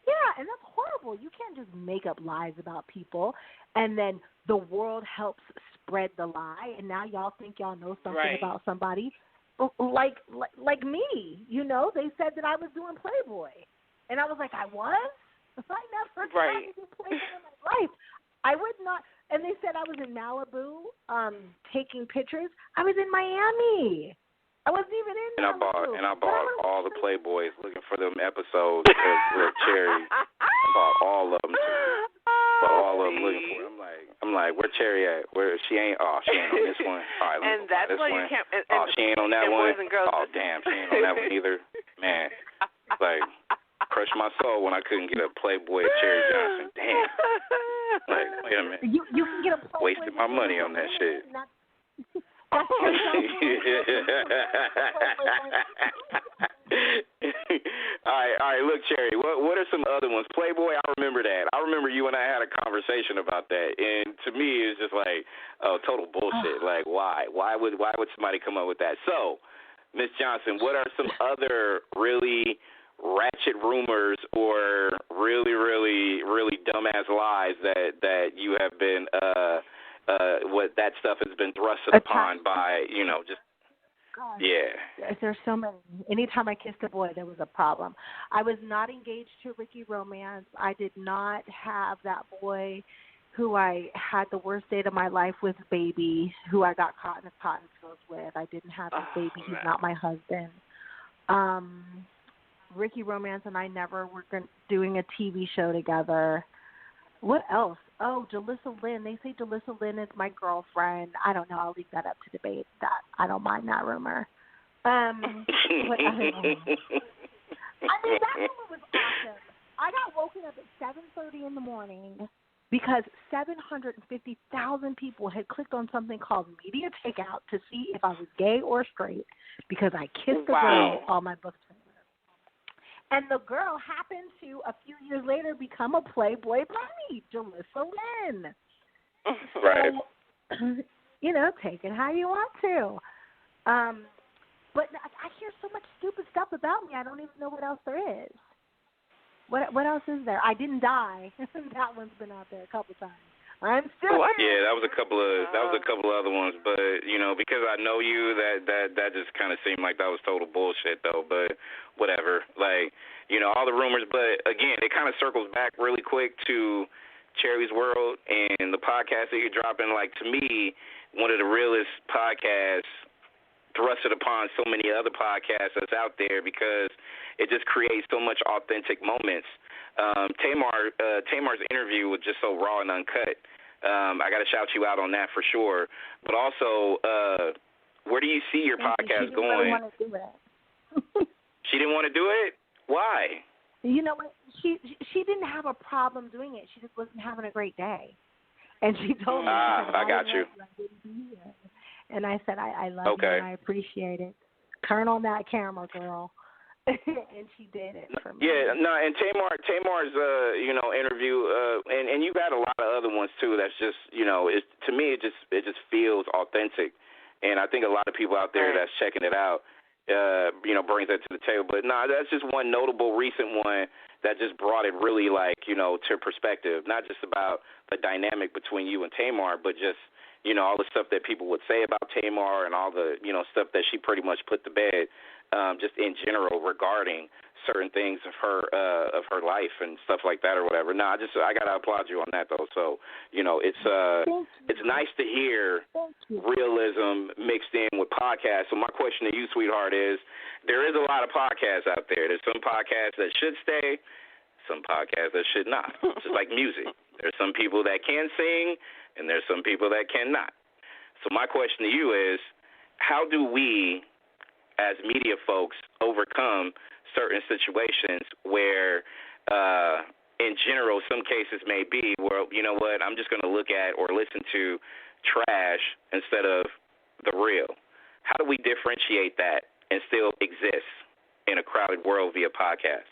Yeah, and that's horrible. You can't just make up lies about people and then the world helps spread the lie, and now y'all think y'all know something about somebody. Like me, they said that I was doing Playboy. And I was like, I was? I never tried to do Playboy in my life. I would not. And they said I was in Malibu taking pictures. I was in Miami. I wasn't even in Malibu. And I bought all the Playboys looking for them episodes with Cherie. I bought all of them. Looking for them. I'm like, where Cherie at? Where she ain't? Oh, she ain't on this one. All right, and that's why you can't. She ain't on that one. Girls, oh, damn, she ain't on that one either. Man, like, crushed my soul when I couldn't get a Playboy Cherie Johnson. Damn. Like, wait a minute. You can get a Playboy. Wasted my money on that shit. All right. Look, Cherie, what are some other ones? Playboy, I remember that. I remember you and I had a conversation about that, and to me, it's just like, total bullshit. Like, why? Why would somebody come up with that? So, Miss Johnson, what are some other really ratchet rumors or really, really, really dumbass lies that you have been what that stuff has been thrusted upon by, just. God. Yeah. Is there there's so many. Anytime I kissed a boy, there was a problem. I was not engaged to Ricky Romance. I did not have that boy who I had the worst date of my life with, baby, who I got caught in the cotton fields with. I didn't have his baby. He's not my husband. Ricky Romance and I never were doing a TV show together. What else? Oh, Jalissa Lynn. They say Jalissa Lynn is my girlfriend. I don't know. I'll leave that up to debate. That I don't mind that rumor. But I mean, that rumor was awesome. I got woken up at 7:30 in the morning because 750,000 people had clicked on something called Media Takeout to see if I was gay or straight because I kissed a girl on my book trailer. And the girl happened to, a few years later, become a Playboy bunny, Jalissa Lynn. Right. So, you know, take it how you want to. But I hear so much stupid stuff about me, I don't even know what else there is. What else is there? I didn't die. That one's been out there a couple times. I'm still here. Yeah, that was a couple of other ones, but you know, because I know you, that just kind of seemed like that was total bullshit, though. But whatever, like, you know, all the rumors. But again, it kind of circles back really quick to Cherie's World and the podcast that you're dropping. Like, to me, one of the realest podcasts thrusted upon so many other podcasts that's out there because it just creates so much authentic moments. Tamar's interview was just so raw and uncut. I got to shout you out on that for sure. But also, where do you see your podcast going? She didn't really want to do it. She didn't want to do it? Why? You know what? She didn't have a problem doing it. She just wasn't having a great day. And she told me, I got you. And I said, I love you and I appreciate it. Turn on that camera, girl. And she did it for me. Yeah, no, and Tamar's you know, interview, and you got a lot of other ones too. That's just, you know, to me it just feels authentic, and I think a lot of people out there that's checking it out, you know, brings that to the table. But no, that's just one notable recent one that just brought it really, like, you know, to perspective, not just about the dynamic between you and Tamar, but just, you know, all the stuff that people would say about Tamar and all the, you know, stuff that she pretty much put to bed. Just in general regarding certain things of her life and stuff like that or whatever. No, I gotta applaud you on that though. So, you know, it's nice to hear realism mixed in with podcasts. So my question to you, sweetheart, is there is a lot of podcasts out there. There's some podcasts that should stay, some podcasts that should not. Just like music. There's some people that can sing and there's some people that cannot. So my question to you is, how do we as media folks overcome certain situations where, in general, some cases may be where, you know what, I'm just going to look at or listen to trash instead of the real. How do we differentiate that and still exist in a crowded world via podcasts?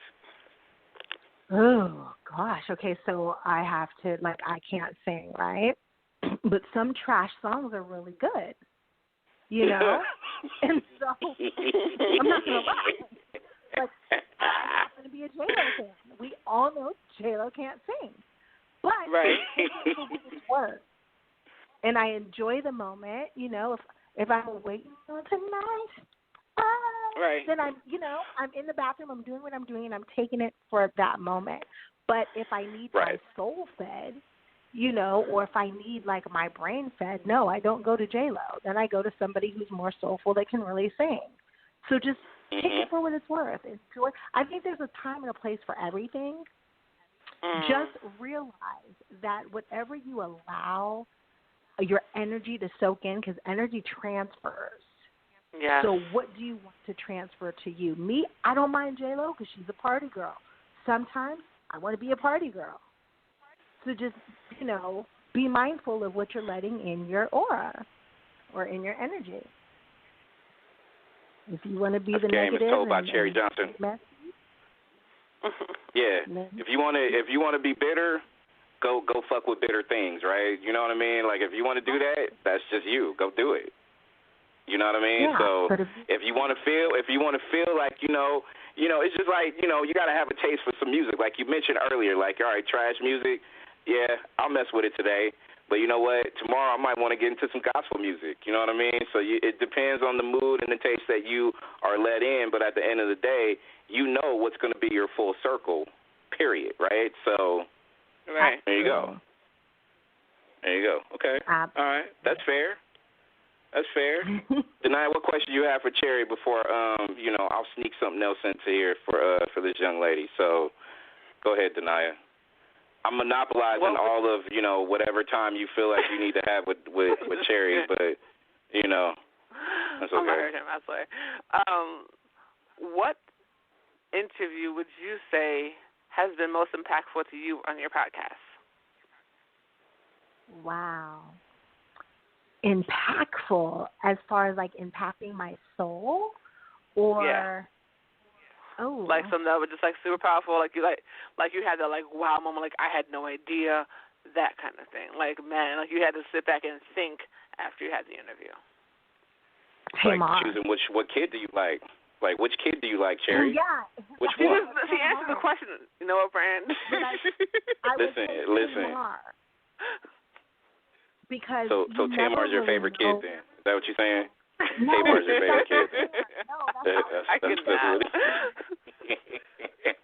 Oh, gosh. Okay, so I have to, like, I can't sing, right? But some trash songs are really good. You know? And so, I'm not going to lie. Like, I happen to be a J-Lo fan. We all know J-Lo can't sing. But it's work. And I enjoy the moment, you know, if I'm waiting on tonight, then I'm in the bathroom, I'm doing what I'm doing, and I'm taking it for that moment. But if I need my soul fed, you know, or if I need, like, my brain fed, no, I don't go to J-Lo. Then I go to somebody who's more soulful that can really sing. So just take it for what it's worth. Enjoy. I think there's a time and a place for everything. Just realize that whatever you allow your energy to soak in, because energy transfers. Yeah. So what do you want to transfer to you? Me, I don't mind J-Lo because she's a party girl. Sometimes I want to be a party girl. So just, you know, be mindful of what you're letting in your aura or in your energy. If you want to be the negative, game is told by Cherie Johnson. Yeah. If you want to be bitter, go fuck with bitter things, right? You know what I mean? Like, if you want to do that, that's just you. Go do it. You know what I mean? Yeah, so if you want to feel like, you know, it's just like, you know, you got to have a taste for some music. Like you mentioned earlier, like, all right, trash music, yeah, I'll mess with it today. But you know what? Tomorrow I might want to get into some gospel music. You know what I mean? So it depends on the mood and the taste that you are let in. But at the end of the day, you know what's going to be your full circle, period, right? So there you go. There you go. Okay. All right. That's fair. That's fair. Denai, what question do you have for Cherie before, I'll sneak something else into here for this young lady. So go ahead, Denai. I'm monopolizing all of, whatever time you feel like you need to have with Cherie, but, that's okay. I swear. What interview would you say has been most impactful to you on your podcast? Wow. Impactful as far as, like, impacting my soul? Or... Yeah. Oh. Like something that was just, like, super powerful, like you had that, like, wow moment, like, I had no idea, that kind of thing. Like, man, like, you had to sit back and think after you had the interview. Like, choosing what kid do you like? Like, which kid do you like, Cherie? Oh, yeah. Which one? She answered the question. You know what, Brand? Listen. Because so Tamar's your favorite kid, then? Is that what you're saying? No, Tamar's your favorite kid, then? No, that's not. I could not.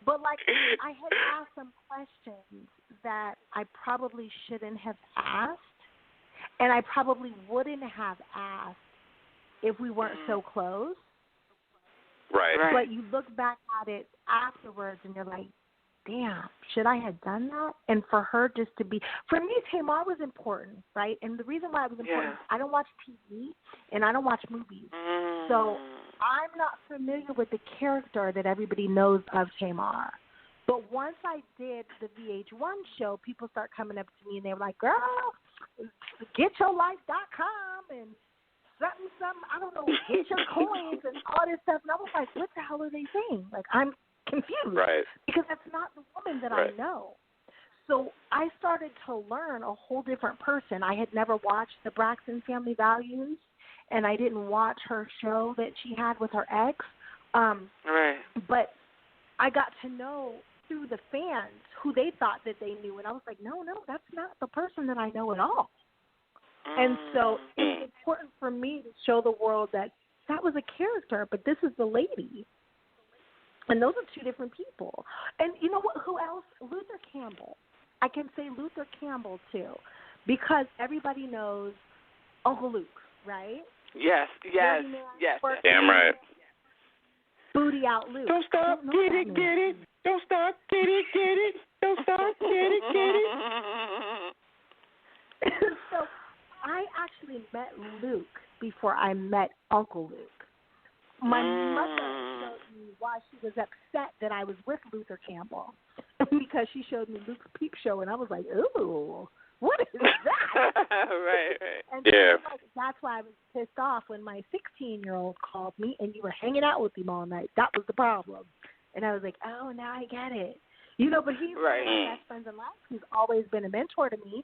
But, like, I had asked some questions that I probably shouldn't have asked, and I probably wouldn't have asked if we weren't so close. Right. But you look back at it afterwards, and you're like, damn, should I have done that? And for her just to be, for me, Tamar was important, right? And the reason why it was important is I don't watch TV and I don't watch movies. So I'm not familiar with the character that everybody knows of Tamar. But once I did the VH1 show, people start coming up to me and they were like, girl, getyourlife.com and something, I don't know, get your coins and all this stuff. And I was like, what the hell are they saying? Like, I'm confused, right? Because that's not the woman that I know. So I started to learn a whole different person. I had never watched the Braxton Family Values, and I didn't watch her show that she had with her ex. But I got to know through the fans who they thought that they knew, and I was like, no, that's not the person that I know at all. And so it's important for me to show the world that was a character, but this is the lady. And those are two different people. And you know what? Who else? Luther Campbell. I can say Luther Campbell, too, because everybody knows Uncle Luke, right? Yes. Damn right. Booty out Luke. Don't stop, get it. Don't stop, get it. Don't stop, get it. So I actually met Luke before I met Uncle Luke. My mother showed me why she was upset that I was with Luther Campbell because she showed me Luke's Peep Show, and I was like, ooh, what is that? Right. And so, that's why I was pissed off when my 16-year-old called me and you were hanging out with him all night. That was the problem. And I was like, oh, now I get it. But he's one of my best friends in life. He's always been a mentor to me.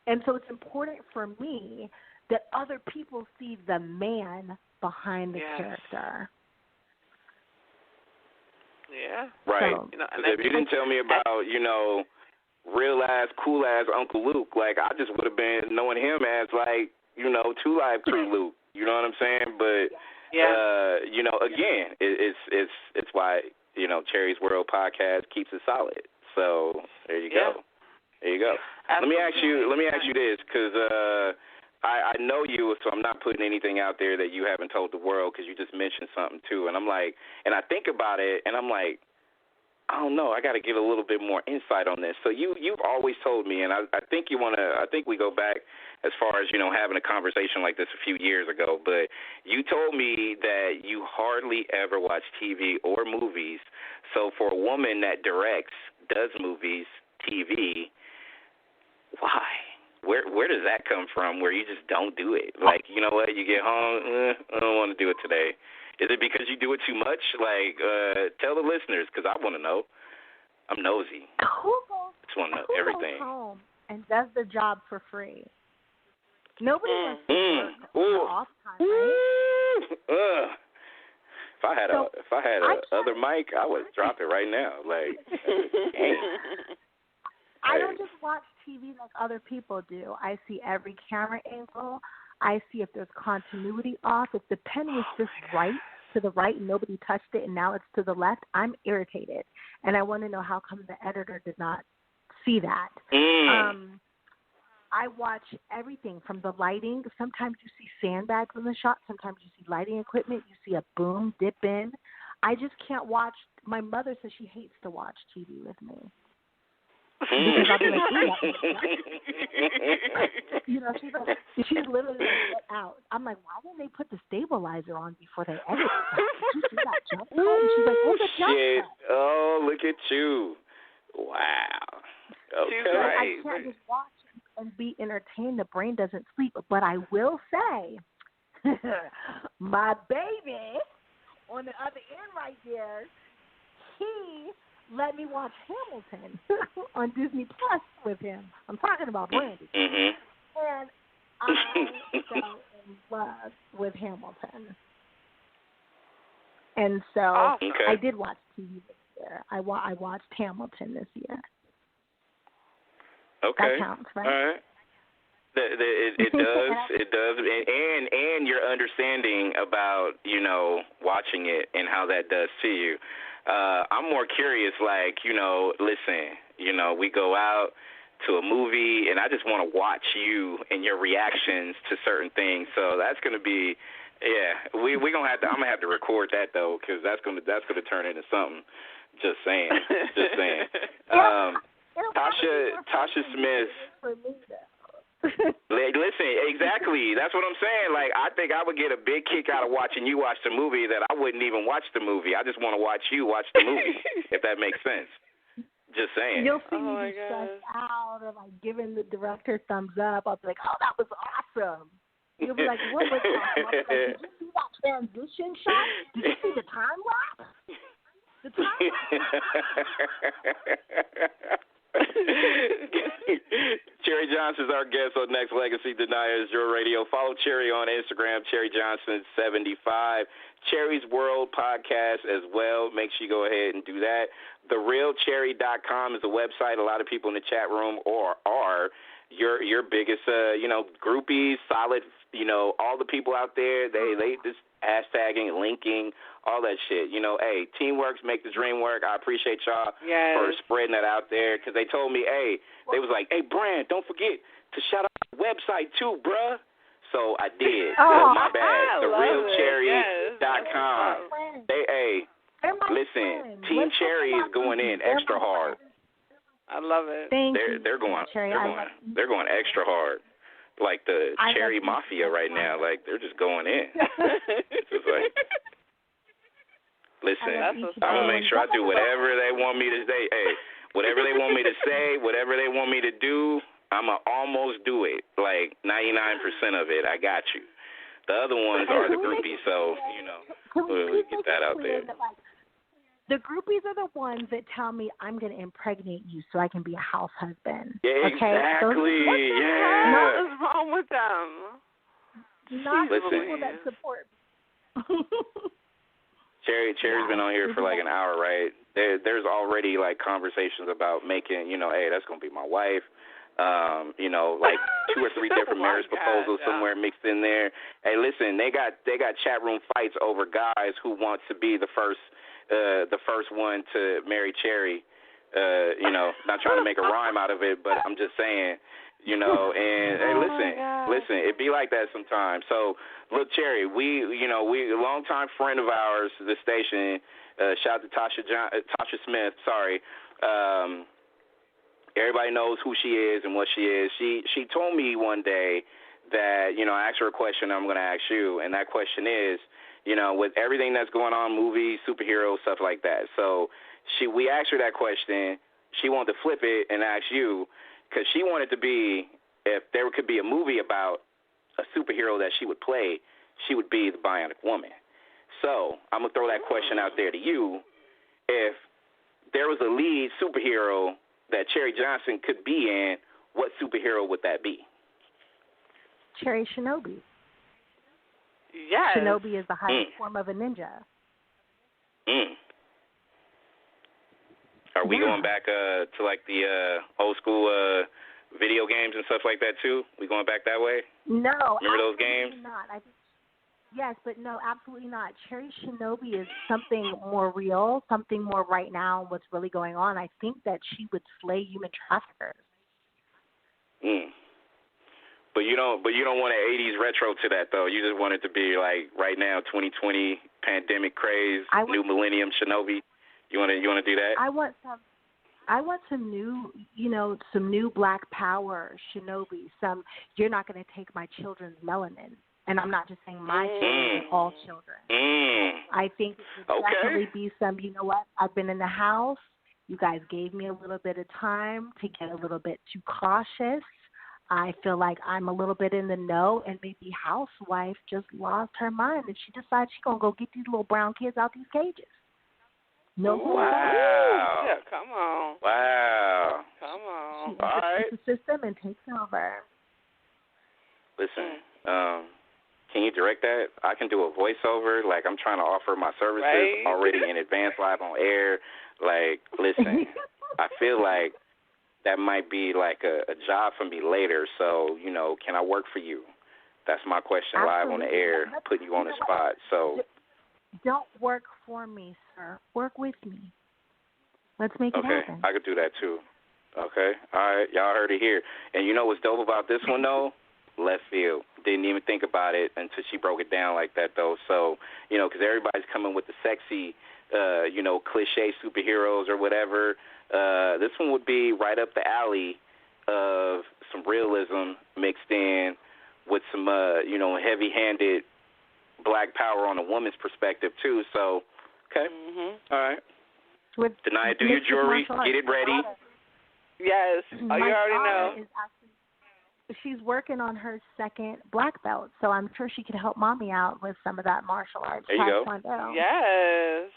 And so it's important for me that other people see the man behind the character. Yeah. Right. So, if you didn't tell me about, real-ass, cool-ass Uncle Luke, like, I just would have been knowing him as, like, Two Live Crew Luke. You know what I'm saying? But, again, it's why, Cherie's World podcast keeps it solid. So there you go. There you go. Absolutely. Let me ask you this, because I know you, so I'm not putting anything out there that you haven't told the world, because you just mentioned something too, and I'm like, and I think about it, and I'm like, I don't know, I got to get a little bit more insight on this. So you've always told me, and I think I think we go back as far as having a conversation like this a few years ago, but you told me that you hardly ever watch TV or movies. So for a woman that directs, does movies, TV, why? Where does that come from, where you just don't do it? Like, you know what, you get home, I don't want to do it today. Is it because you do it too much? Like, tell the listeners, because I want to know. I'm nosy. Who everything. Goes home and does the job for free? Nobody wants to work off time, right? If I had a other mic, I would drop it right now. Like, I don't just watch TV like other people do. I see every camera angle. I see if there's continuity off. If the pen was just right to the right and nobody touched it and now it's to the left, I'm irritated. And I want to know how come the editor did not see that. I watch everything from the lighting. Sometimes you see sandbags in the shot. Sometimes you see lighting equipment. You see a boom, dip in. I just can't watch. My mother says she hates to watch TV with me. Because I'll be like, she's literally like, get out. I'm like, why didn't they put the stabilizer on before they edited that? Did you see that jump cut? And she's like, what's a jump cut? Oh, look at you. Wow. Okay. So I can't just watch and be entertained. The brain doesn't sleep. But I will say, my baby on the other end right there, he let me watch Hamilton on Disney Plus with him. I'm talking about Brandy. And I fell in love with Hamilton. And so I did watch TV this year. I watched Hamilton this year. Okay. That counts, right? All right. It does, and your understanding about, watching it and how that does to you. I'm more curious, listen, we go out to a movie, and I just want to watch you and your reactions to certain things. So that's going to be, I'm gonna have to record that though, because that's gonna turn into something. Just saying. Tasha Smith. Listen, exactly. That's what I'm saying. Like, I think I would get a big kick out of watching you watch the movie that I wouldn't even watch the movie. I just want to watch you watch the movie, if that makes sense. Just saying. You'll see me be stressed out or like giving the director thumbs up. I'll be like, oh, that was awesome. You'll be like, what was awesome? I'll be like, did you see that transition shot? Did you see the time lapse? The time Cherie Johnson is our guest on Nexxlegacy Deniers Your Radio. Follow Cherie on Instagram, Cherie Johnson75. Cherie's World podcast as well. Make sure you go ahead and do that. TheRealCherie.com is the website. A lot of people in the chat room are your biggest, groupies, solid, all the people out there. They just hashtagging, linking, all that shit. Hey, teamworks make the dream work. I appreciate y'all for spreading that out there, because they told me, they was like, hey, Brand, don't forget to shout out the website too, bruh. So I did. My bad. TheRealCherie.com. Listen, Team Cherie is going in extra hard. I love it. They're going extra hard. Like the Cherie Mafia right now. Like, they're just going in. It's just like, listen, I'm going to make sure I do whatever they want me to say. Hey, whatever they want me to say, whatever they want me to do, I'm going to almost do it. Like 99% of it, I got you. The other ones are the groupies, so, we'll get that out there. The groupies are the ones that tell me I'm going to impregnate you so I can be a house husband. Yeah, exactly. What is wrong with them? Not the people that support me. Cherie's been on here for like an hour, right? There's already like conversations about making, hey, that's going to be my wife. Like 2 or 3 different marriage proposals somewhere mixed in there. Hey, listen, they got chat room fights over guys who want to be the first one to marry Cherie. Not trying to make a rhyme out of it, but I'm just saying, and hey, listen, it be like that sometimes. So look, Cherie, we a longtime friend of ours, the station. Shout out to Tasha Smith. Sorry. Everybody knows who she is and what she is. She told me one day that, I asked her a question I'm going to ask you, and that question is, with everything that's going on, movies, superheroes, stuff like that. So we asked her that question. She wanted to flip it and ask you, because she wanted to be, if there could be a movie about a superhero that she would play, she would be the Bionic Woman. So I'm going to throw that question out there to you. If there was a lead superhero that Cherie Johnson could be in, what superhero would that be? Cherie Shinobi. Yes. Shinobi is the highest form of a ninja. Are Are we going back to like the old school video games and stuff like that too? We going back that way? No. Remember those games? Not. Yes, but no, absolutely not. Cherry Shinobi is something more real, something more right now, what's really going on. I think that she would slay human traffickers. But you don't want an 80s retro to that though. You just want it to be like right now, 2020 pandemic craze, new millennium Shinobi. You want to do that? I want some new, some new Black Power Shinobi. You're not going to take my children's melanin. And I'm not just saying my children, but all children. I think it would definitely be some, you know what, I've been in the house. You guys gave me a little bit of time to get a little bit too cautious. I feel like I'm a little bit in the know, and maybe housewife just lost her mind and she decides she's going to go get these little brown kids out these cages. No. Wow. Yeah, come on. Wow. Come on. She All right. the system and takes over. Listen, can you direct that? I can do a voiceover. Like, I'm trying to offer my services already in advance, live on air. Like, listen, I feel like that might be like a job for me later. So, can I work for you? That's my question. Absolutely. Live on the air, putting you on the spot. So, don't work for me, sir. Work with me. Let's make it happen. Okay, I could do that too. Okay, all right, y'all heard it here. And you know what's dope about this one though? Left field. Didn't even think about it until she broke it down like that though. So, because everybody's coming with the sexy, cliche superheroes or whatever. This one would be right up the alley of some realism mixed in with some, heavy-handed Black Power on a woman's perspective too. So, okay, all right. Denia, do your jewelry, get it ready. Yes, you already know. She's working on her second black belt, so I'm sure she could help mommy out with some of that martial arts. There you go. Yes.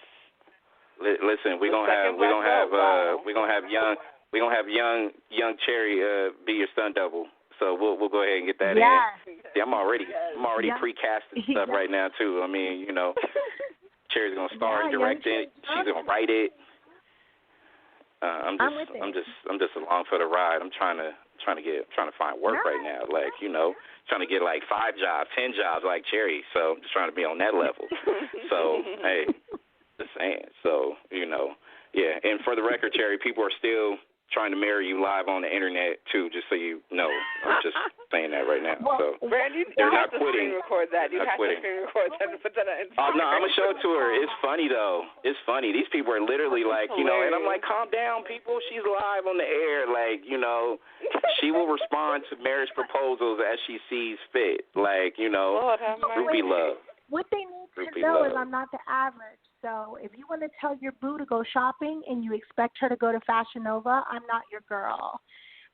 Listen, we're gonna have young Cherie be your stunt double. So we'll go ahead and get that in. See, I'm already precasting stuff right now too. I mean, Cherie's gonna star and direct it. She's gonna write it. I'm just along for the ride. I'm trying to find work right now. Like, trying to get like 5 jobs, 10 jobs like Cherie. So I'm just trying to be on that level. So hey, just saying. So yeah. And for the record, Cherie, people are still trying to marry you live on the internet too. Just so you know, I'm just saying that right now. So Brand, they're not quitting. Screen record that. You have to screen record that and put that on Instagram. Oh no, I'm gonna show it to her. It's funny though. It's funny. These people are literally like, and I'm like, calm down, people. She's live on the air. Like, she will respond to marriage proposals as she sees fit. Like, Lord have mercy. Ruby love. What they need to know is I'm not the average. So if you want to tell your boo to go shopping and you expect her to go to Fashion Nova, I'm not your girl.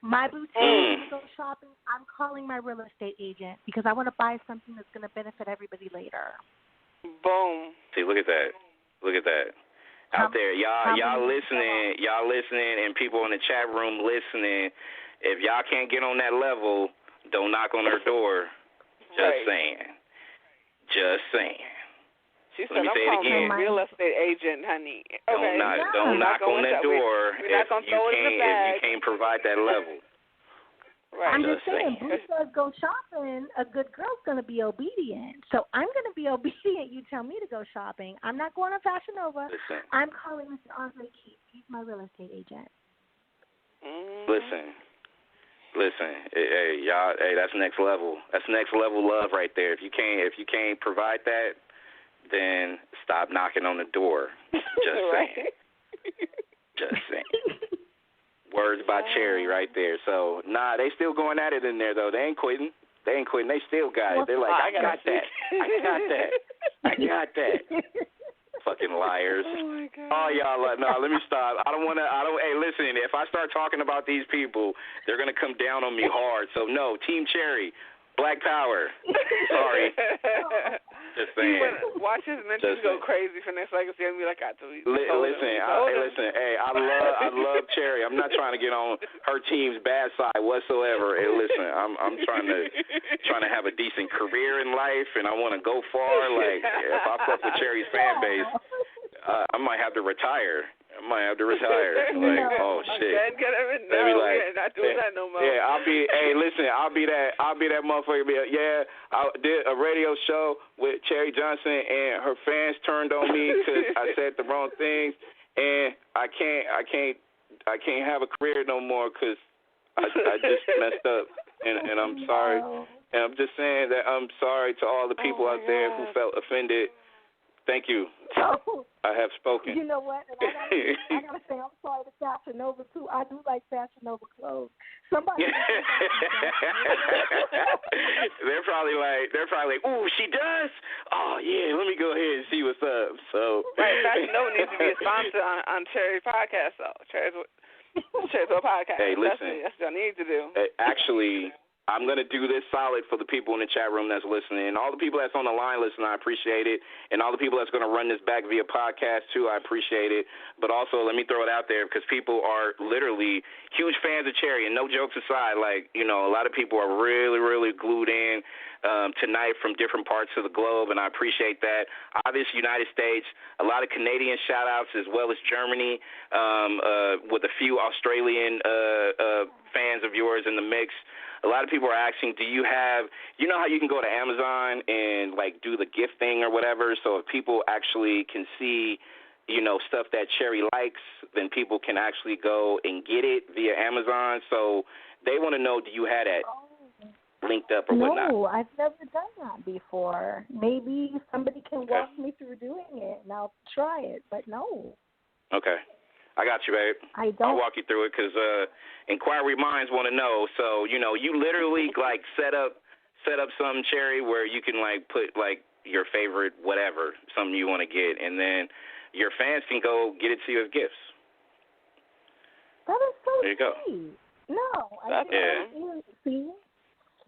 My boo tells me to go shopping, I'm calling my real estate agent because I want to buy something that's going to benefit everybody later. Boom. See, look at that. Look at that. Out there, y'all listening, and people in the chat room listening. If y'all can't get on that level, don't knock on her door. Just saying. Just saying. She said, I'm calling my real estate agent, honey. Okay. Don't knock on that door if you can't provide that level. Right. I'm just saying, Bruce says go shopping. A good girl's going to be obedient. So I'm going to be obedient. You tell me to go shopping. I'm not going to Fashion Nova. Listen. I'm calling Mr. Andre Keith. He's my real estate agent. Listen, hey y'all, that's next level. That's next level love right there. If you can't provide that, then stop knocking on the door. Just saying. Just saying. Words by Cherie right there. So, they still going at it in there, though. They ain't quitting. They still got it. They're like, I got that. Fucking liars. Oh, my God. Oh, y'all, no, let me stop. Hey, listen, if I start talking about these people, they're going to come down on me hard. So, no, Team Cherie, Black Power. Sorry. Just saying. Watch his mentions go crazy for Nexxlegacy and be like, listen. Hey, I love Cherie. I'm not trying to get on her team's bad side whatsoever. Hey, listen, I'm trying to have a decent career in life, and I want to go far. Like, if I fuck with Cherie's fan base, I might have to retire. I might have to retire. Like, oh shit. We're not doing that no more. Yeah, I'll be that motherfucker. I did a radio show with Cherie Johnson, and her fans turned on me because I said the wrong things, and I can't have a career no more because I just messed up, and I'm sorry. And I'm just saying that I'm sorry to all the people out there who felt offended. Thank you. I have spoken. You know what? And I gotta say, I'm sorry to Fashion Nova too. I do like Fashion Nova clothes. Somebody. They're probably like, ooh, she does. Oh yeah, let me go ahead and see what's up. So right, Fashion Nova needs to be a sponsor on Cherie podcast though. Cherie's podcast. Hey, listen, that's what y'all need to do. Actually, I'm going to do this solid for the people in the chat room that's listening. All the people that's on the line listening, I appreciate it. And all the people that's going to run this back via podcast, too, I appreciate it. But also, let me throw it out there because people are literally huge fans of Cherie. And no jokes aside, like, you know, a lot of people are really, really glued in tonight from different parts of the globe, and I appreciate that. Obviously, United States, a lot of Canadian shout-outs as well as Germany, with a few Australian fans of yours in the mix. A lot of people are asking, do you have, you know how you can go to Amazon and, like, do the gift thing or whatever, so if people actually can see, you know, stuff that Cherie likes, then people can actually go and get it via Amazon. So they want to know, do you have that linked up or whatnot? No, I've never done that before. Maybe somebody can walk me through doing it, and I'll try it, but no. Okay. I got you, babe. I'll walk you through it because inquiry minds want to know. So, you know, you literally, like, set up something, Cherie, where you can, like, put, like, your favorite whatever, something you want to get, and then your fans can go get it to you as gifts. That is so there you go. sweet. No, I yeah. See?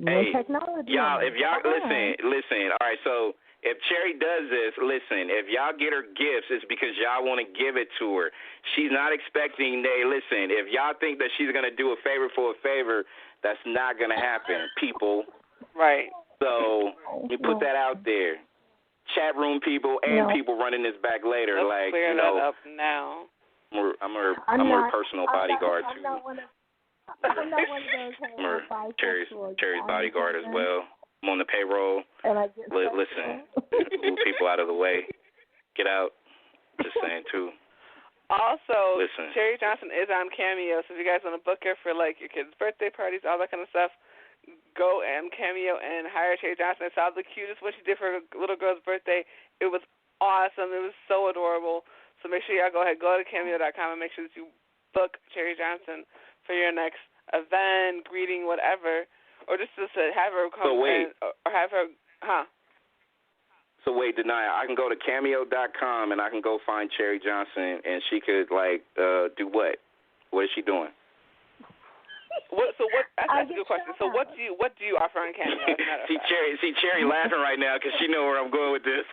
Hey, technology. Y'all, if y'all, listen, all right, so if Cherie does this, listen, if y'all get her gifts, it's because y'all want to give it to her. She's not expecting, listen, if y'all think that she's going to do a favor for a favor, that's not going to happen, people. Right. So you put that out there. Chat room people and people running this back later. Let's like, clear you know, that up now. I'm her personal bodyguard, too. I'm not one of those Cherie's bodyguard as well. I'm on the payroll. And I get listen, move people out of the way. Get out. Just saying, too. Also, listen. Cherie Johnson is on Cameo, so if you guys want to book her for, like, your kids' birthday parties, all that kind of stuff, go and Cameo and hire Cherie Johnson. I saw the cutest what she did for her little girl's birthday. It was awesome. It was so adorable. So make sure y'all go ahead, go to Cameo.com and make sure that you book Cherie Johnson for your next event, greeting, whatever. Or just have her come or have her, So wait, Denia, I can go to Cameo.com and I can go find Cherie Johnson and she could, like, do what? What is she doing? That's a good question. So what do you offer on Cameo? See Cherie laughing right now because she know where I'm going with this.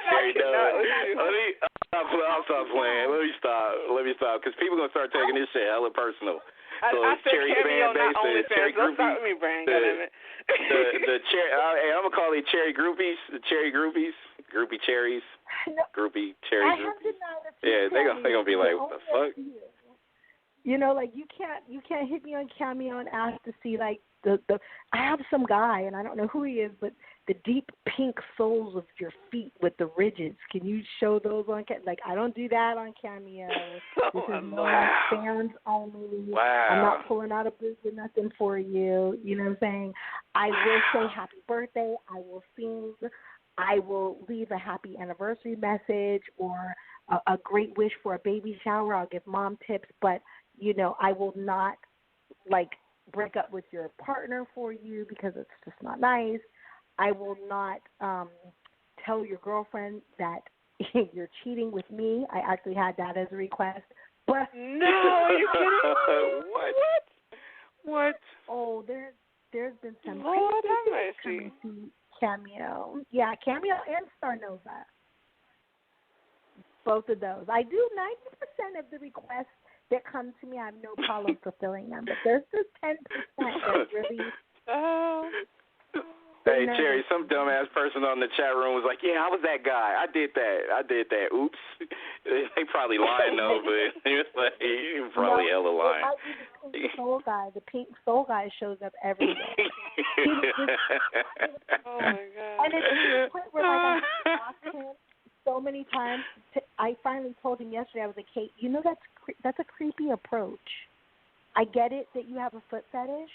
Cherie knows. I'll stop playing. Let me stop because people gonna start taking this shit hella personal. So I said Cherie Cameo, fan base, not only fans. Don't start with me, Brian. I'm gonna call it Cherie groupies, the Cherie groupies, groupie Cheries, groupie Cherie groupies. Yeah, they gonna be like, what the fuck? You know, like you can't hit me on Cameo and ask to see like the I have some guy and I don't know who he is, but the deep pink soles of your feet with the ridges. Can you show those on like I don't do that on Cameo. This is more fans only. Wow. I'm not pulling out a booth or nothing for you. You know what I'm saying? I will say happy birthday. I will sing. I will leave a happy anniversary message or a great wish for a baby shower. I'll give mom tips, but you know, I will not, like, break up with your partner for you because it's just not nice. I will not tell your girlfriend that you're cheating with me. I actually had that as a request. But no, are you kidding? What? Oh, there's been some crazy Cameo. Yeah, Cameo and Star Nova. Both of those. I do 90% of the requests that come to me. I have no problem fulfilling them. But there's this 10% that really Hey, Cherie, some dumbass person on the chat room was like, yeah, I was that guy. I did that. Oops. They probably lying, though, but it's like, you probably hella lying. The pink soul guy. The pink soul guy shows up every day. Oh, my God. And it's to the point where, like, I asked him so many times. I finally told him yesterday, I was like, hey, you know that's a creepy approach. I get it that you have a foot fetish,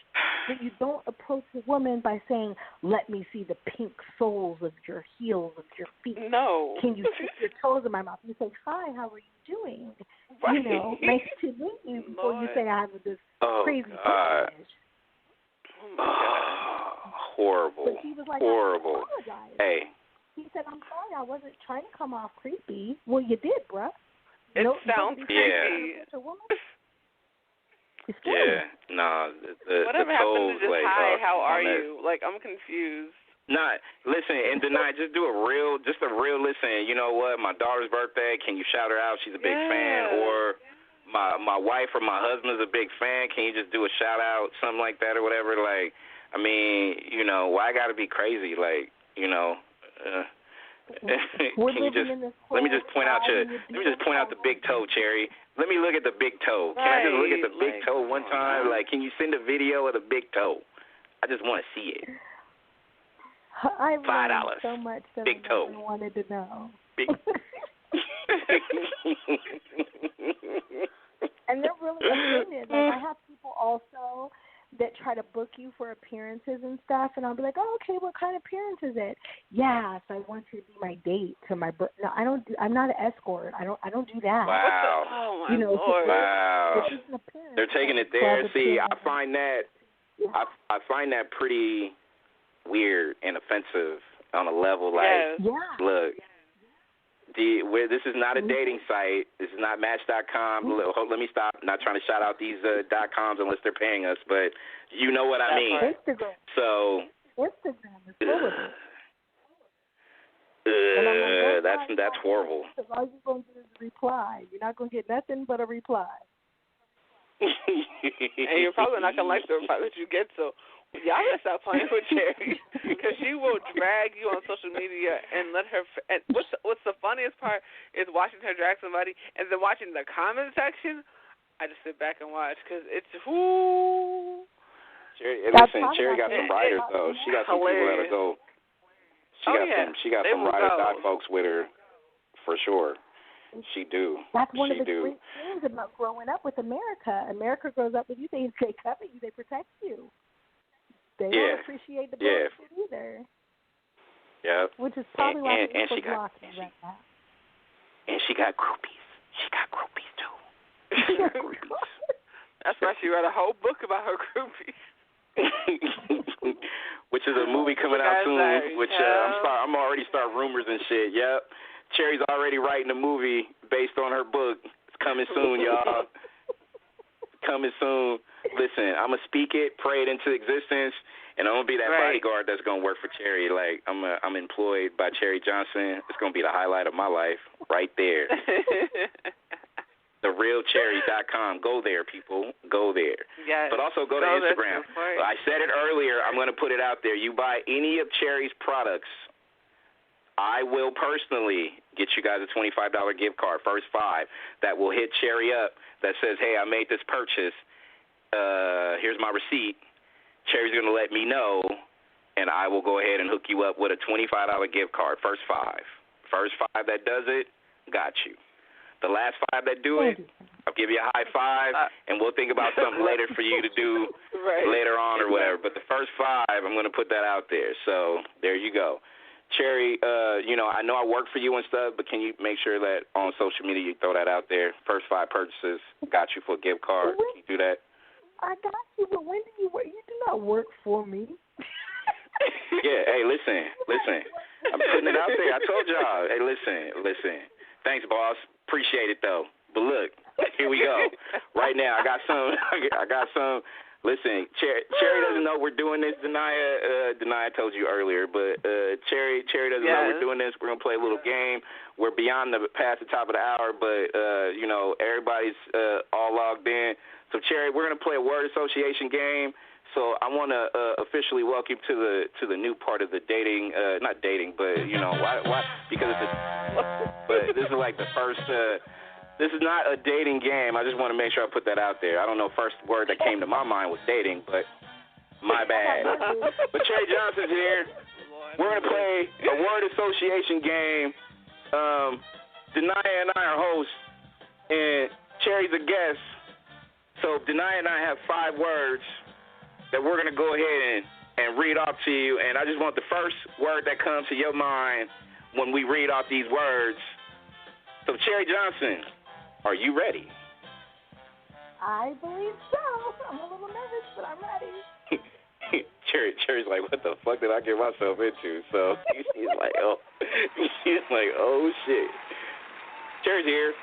but you don't approach a woman by saying, let me see the pink soles of your heels of your feet. No. Can you stick your toes in my mouth? You say, hi, how are you doing? Right. You know, nice to meet you before you say I have this crazy foot fetish. Oh, my God. Horrible. But he was like, horrible. I apologize. Hey. He said, I'm sorry, I wasn't trying to come off creepy. Well, you did, bruh. It sounds creepy. Yeah, no. Whatever happened to just hi, how are you? Like, I'm confused. Nah, listen, and deny, just a real listen. You know what? My daughter's birthday. Can you shout her out? She's a big fan. Or my wife or my husband's a big fan. Can you just do a shout out, something like that or whatever? Like, I mean, you know, why I gotta be crazy? Like, you know. Can you just let me just point out the big toe, Cherie. Let me look at the big toe. Can I just look at the big toe one time? Like, can you send a video of the big toe? I just want to see it. I've learned $5. so much that big toe. I wanted to know. Big. And they're really offended. Like, I have people also that try to book you for appearances and stuff, and I'll be like, oh, okay, what kind of appearance is it? Yeah, so I want you to be my date to my no, I don't. I'm not an escort. I don't do that. Wow. Oh my Lord. Wow. It's just an appearance. They're taking it there. See, I find that I find that pretty weird and offensive on a level like, look. This is not a dating site. This is not Match.com. Let me stop. I'm not trying to shout out these .coms unless they're paying us, but you know what I mean. Instagram. So Instagram is full of it. That's horrible. All you're going to do is reply. You're not going to get nothing but a reply. And you're probably not going to like the reply that you get, so y'all gotta stop playing with Cherie, because she will drag you on social media and let her. And what's the funniest part is watching her drag somebody and then watching the comment section. I just sit back and watch because it's whoo. Cherie got some writers though. She got some people that'll go. She got some writers, folks with her for sure. She do. That's one of the great things about growing up with America. America grows up with you. They cover you. They protect you. They don't appreciate the bullshit either. Yeah. Which is probably why she got right now. And she got groupies. She got groupies too. That's why she wrote a whole book about her groupies. Which is a movie coming out soon. Which I'm already starting rumors and shit. Yep. Cherie's already writing a movie based on her book. It's coming soon, y'all. Coming soon. Listen, I'm going to speak it, pray it into existence, and I'm going to be that bodyguard that's going to work for Cherie. Like, I'm employed by Cherie Johnson. It's going to be the highlight of my life right there. TheRealCherie.com. Go there, people. Go there. Yes. But also go to Instagram. I said it earlier. I'm going to put it out there. You buy any of Cherie's products, I will personally get you guys a $25 gift card, first 5, that will hit Cherie up that says, hey, I made this purchase. Here's my receipt. Cherie's going to let me know, and I will go ahead and hook you up with a $25 gift card. First 5. First 5 that does it, got you. The last 5 that do it, I'll give you a high five, and we'll think about something later for you to do later on or whatever. But the first 5, I'm going to put that out there. So there you go. Cherie, I know I work for you and stuff, but can you make sure that on social media you throw that out there? First 5 purchases, got you for a gift card. Can you do that? I got you, but when do you work? You do not work for me. Yeah, hey, listen. I'm putting it out there. I told y'all. Hey, listen. Thanks, boss. Appreciate it, though. But look, here we go. Right now, I got some. Listen, Cherie doesn't know we're doing this. Denia told you earlier, but Cherie doesn't know we're doing this. We're going to play a little game. We're past the top of the hour, but, everybody's all logged in. So, Cherie, we're going to play a word association game. So I want to officially welcome to the new part of the dating, not dating, but why? Because but this is like the first. This is not a dating game. I just want to make sure I put that out there. I don't know first word that came to my mind was dating, but my bad. But Cherie Johnson's here. We're gonna play a word association game. Denaya and I are hosts, and Cherie's a guest. So Denaya and I have 5 words that we're going to go ahead and read off to you. And I just want the first word that comes to your mind when we read off these words. So, Cherie Johnson, are you ready? I believe so. I'm a little nervous, but I'm ready. Cherie's like, what the fuck did I get myself into? So she's like, oh shit. Cherie's here.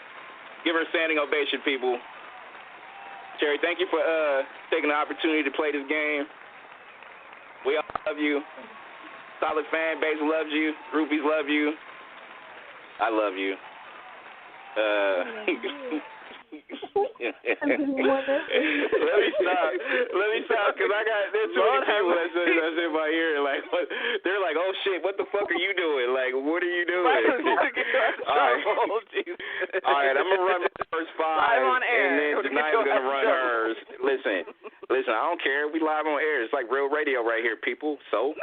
Give her a standing ovation, people. Cherie, thank you for taking the opportunity to play this game. We all love you. Solid fan base loves you. Groupies love you. I love you. Let me stop, because I got there's too many people that's in my ear. Like, they're like, oh shit, what the fuck are you doing? Like, what are you doing? All right, I'm gonna run my first 5, and then Denia's gonna run hers. Listen, I don't care. We live on air. It's like real radio right here, people. So,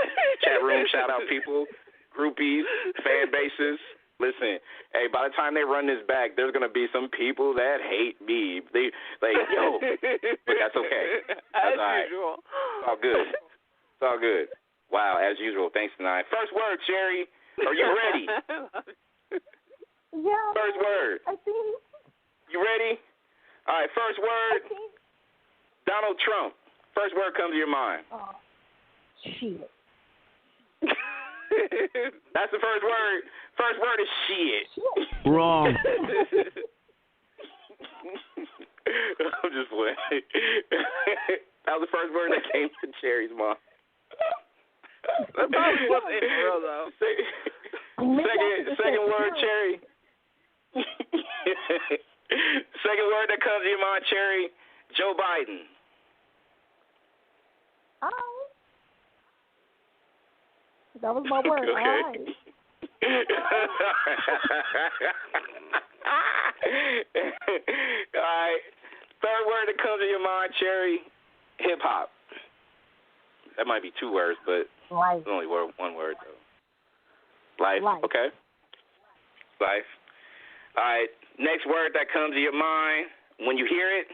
chat room, shout out people, groupies, fan bases. Listen, hey, by the time they run this back, there's going to be some people that hate me. They like, yo, but that's okay. That's all right. Usual. It's all good. It's all good. Wow, as usual. Thanks, tonight. First word, Cherie. Are you ready? Yeah. First word. I think. You ready? All right, first word, Donald Trump. First word comes to your mind. Oh, shit. That's the first word. First word is shit. Wrong. I'm just playing. That was the first word that came to Cherie's mom. That probably wasn't in real, though. Second word, Cherie. Second word that comes to your mind, Cherie, Joe Biden. Oh. That was my word. Okay. All right. All right. Third word that comes to your mind, Cherie, hip hop. That might be 2 words, but Life. it's only one word though. Life. Okay. Life. All right. Next word that comes to your mind when you hear it,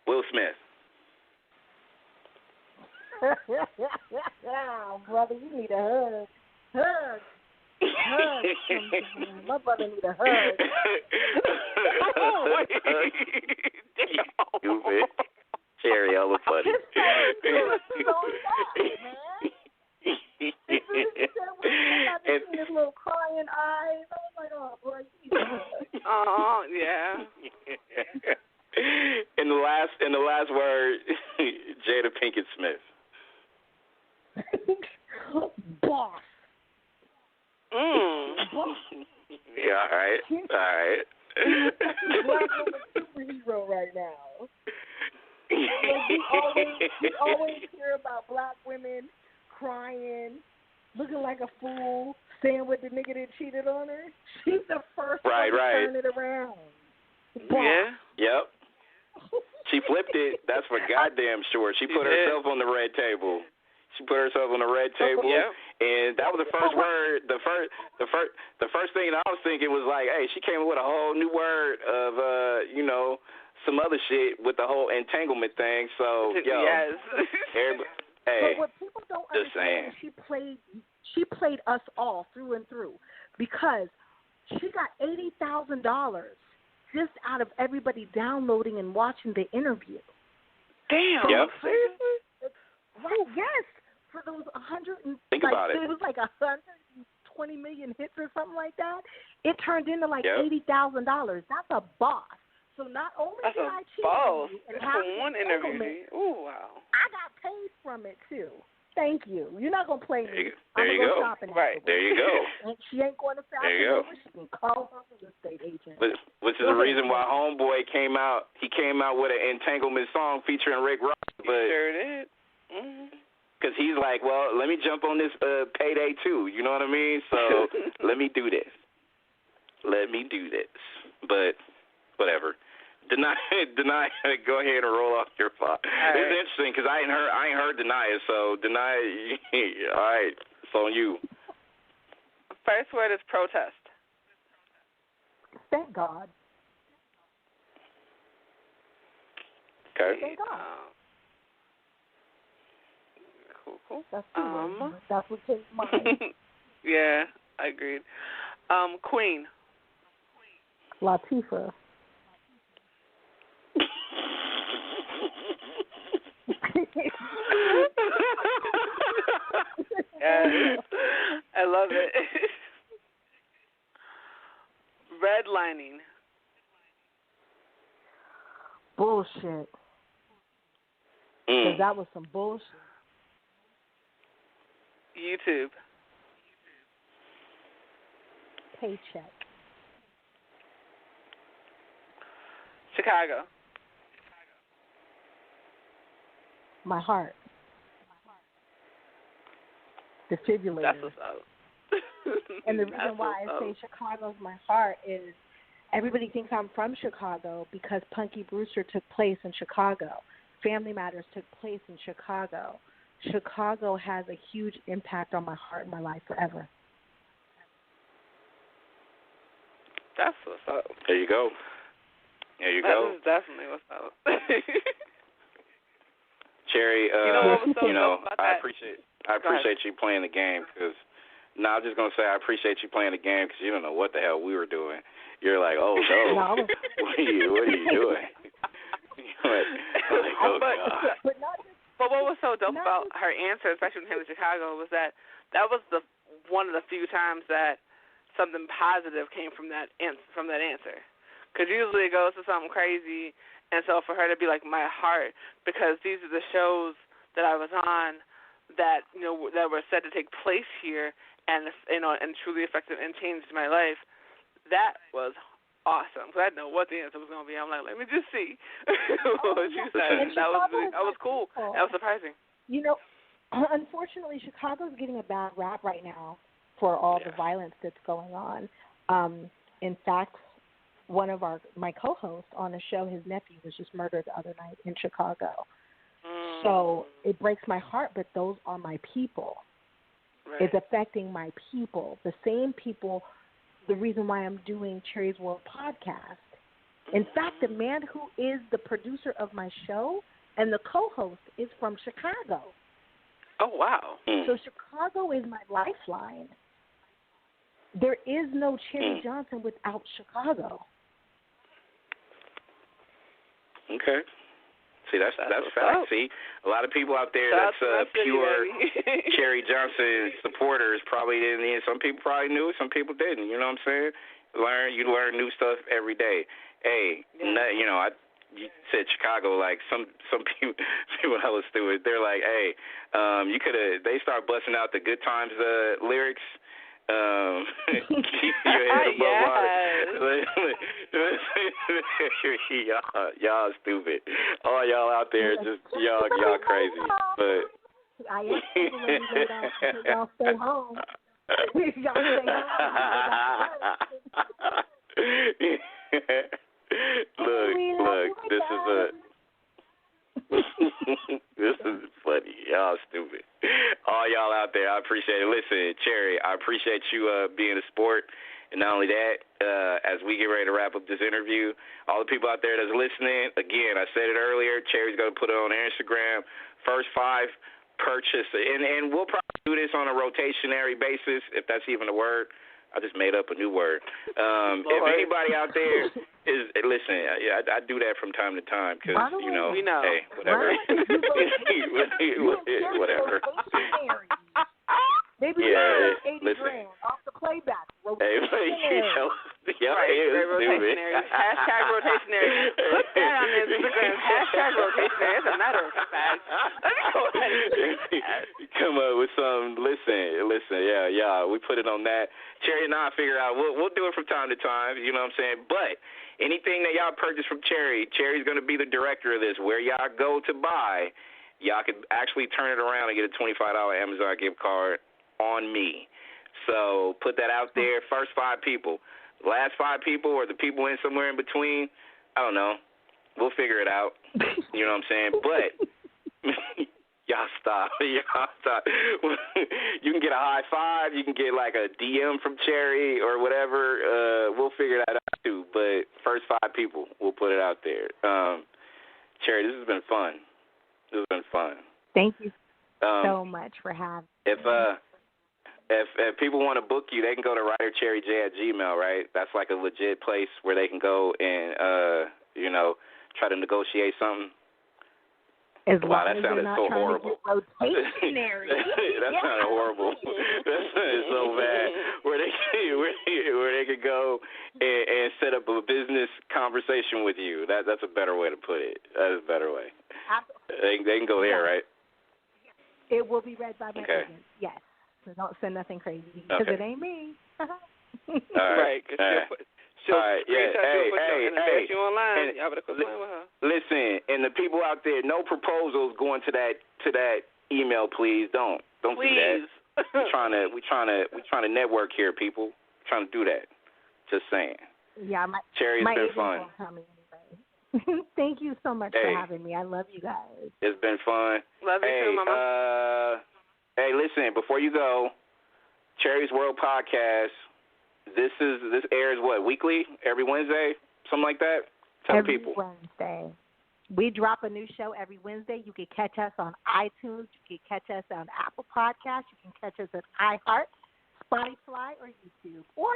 Will Smith. Oh, brother, you need a hug. Hug. My brother need a hug. Stupid. Cherie, all the funny. And his little crying eyes. I was like, oh, boy, you need a hug. Oh, yeah. And the last word, Jada Pinkett Smith. Boss. Boss. Yeah, all right. Black woman superhero right now. We always hear about black women crying, looking like a fool, saying what the nigga that cheated on her. She's the first one to turn it around. Boss. Yeah. Yep. She flipped it. That's for goddamn sure. She put herself on the red table. And that was the first word. The first thing that I was thinking was like, hey, she came up with a whole new word of some other shit with the whole entanglement thing. So yes. Hey, but what people don't just understand, saying. she played us all through and through because she got $80,000 just out of everybody downloading and watching the interview. Damn. Yep. Seriously? Right, yes. For those 100 and think about it. It was like 120 million hits or something like that. It turned into like $80,000. That's a boss. So not only That's did I cheat on you and have for one interview. Ooh, wow. I got paid from it too. Thank you. You're not gonna play me. There you go. Shopping right. There you go. And she ain't going to South Africa. She can call her real estate agent. Which is the reason why Homeboy came out. He came out with an entanglement song featuring Rick Ross. But he sure did. because he's like, well, let me jump on this payday too. You know what I mean? So let me do this. But whatever. Deny. Go ahead and roll off your thought. Right. It's interesting because I ain't heard deny it. So deny. All right, it's on you. First word is protest. Thank God. Okay. Thank God. Cool. That's what came to mind. Yeah, I agreed. Queen. Latifah. Yes. I love it. Redlining. Bullshit. Because that was some bullshit. YouTube. Paycheck. Chicago. My heart. Defibrillator. That's what's up. And the reason why I say Chicago's my heart is everybody thinks I'm from Chicago because Punky Brewster took place in Chicago. Family Matters took place in Chicago. Chicago has a huge impact on my heart and my life forever. That's what's up. There you go. That is definitely what's up. Cherie, I appreciate you playing the game because. No, I'm just going to say I appreciate you playing the game because you don't know what the hell we were doing. You're like, oh, no. What are you doing? God. But what was so dope about her answer, especially when it came to Chicago, was that was one of the few times that something positive came from that answer. Because usually it goes to something crazy, and so for her to be like, my heart, because these are the shows that I was on that that were set to take place here, and and truly affected and changed my life. That was awesome. Because I didn't know what the answer was going to be. I'm like, let me just see what you said. That was cool. That was surprising. Unfortunately, Chicago's getting a bad rap right now for all the violence that's going on. In fact, one of my co-hosts on a show, his nephew was just murdered the other night in Chicago. So it breaks my heart, but those are my people. Right. It's affecting my people, the same people, the reason why I'm doing Cherie's World podcast. In fact, the man who is the producer of my show and the co-host is from Chicago. Oh, wow. So Chicago is my lifeline. There is no Cherie Johnson without Chicago. Okay. See, that's fact. See, a lot of people out there that's pure Cherie Johnson supporters probably didn't. Some people probably knew, some people didn't. You know what I'm saying? You learn new stuff every day. Hey, you said Chicago, like some people hella stupid. They're like, hey, you could have. They start busting out the Good Times lyrics. Keep your head above water. Y'all stupid. All y'all out there, just y'all crazy. But I am y'all stay home. Y'all stay home. Look, this is funny. Y'all stupid. All y'all out there, I appreciate it. Listen, Cherie, I appreciate you being a sport. And not only that, as we get ready to wrap up this interview, all the people out there that's listening, again, I said it earlier, Cherie's going to put it on her Instagram. First 5 purchase. And we'll probably do this on a rotationary basis, if that's even a word. I just made up a new word. If anybody out there is, listen, I do that from time to time because, we know. Hey, whatever. Whatever. Maybe $80,000 off the playback. Rotationary. Hashtag rotationary. Put that on Instagram. Hashtag rotationary. As a matter of fact. Come up with some. Listen. Yeah. We put it on that. Cherie and I figure out. We'll do it from time to time. You know what I'm saying? But anything that y'all purchase from Cherie, Cherie's going to be the director of this. Where y'all go to buy, y'all could actually turn it around and get a $25 Amazon gift card on me. So put that out there. First 5 people. Last 5 people or the people in somewhere in between, I don't know. We'll figure it out. You know what I'm saying? But y'all stop. Y'all stop. You can get a high five. You can get like a DM from Cherie or whatever. We'll figure that out too. But first 5 people, we'll put it out there. Cherie, this has been fun. This has been fun. Thank you so much for having me. If people want to book you, they can go to writercherryj@gmail, right? That's like a legit place where they can go and, try to negotiate something. Wow, that sounded so horrible. Rotationary. That sounded horrible. That sounded so bad. Where they could go and set up a business conversation with you. That's a better way to put it. That is a better way. They can go there, right? It will be read by my agent. Yes. So don't send nothing crazy because it ain't me. All right. She'll hey, you online. Y'all better quit playing with her. Listen, and the people out there, no proposals going to that email, please. Don't please. do that. We're trying to network here, people. We're trying to do that. Just saying. Yeah, Cherie, it's been fun. Won't tell me anyway. Thank you so much for having me. I love you guys. It's been fun. Love you too, Mama. Hey, listen, before you go, Cherie's World Podcast. This airs what, weekly? Every Wednesday? Something like that? Tell people. Every Wednesday. We drop a new show every Wednesday. You can catch us on iTunes. You can catch us on Apple Podcasts. You can catch us at iHeart, Spotify, or YouTube. Or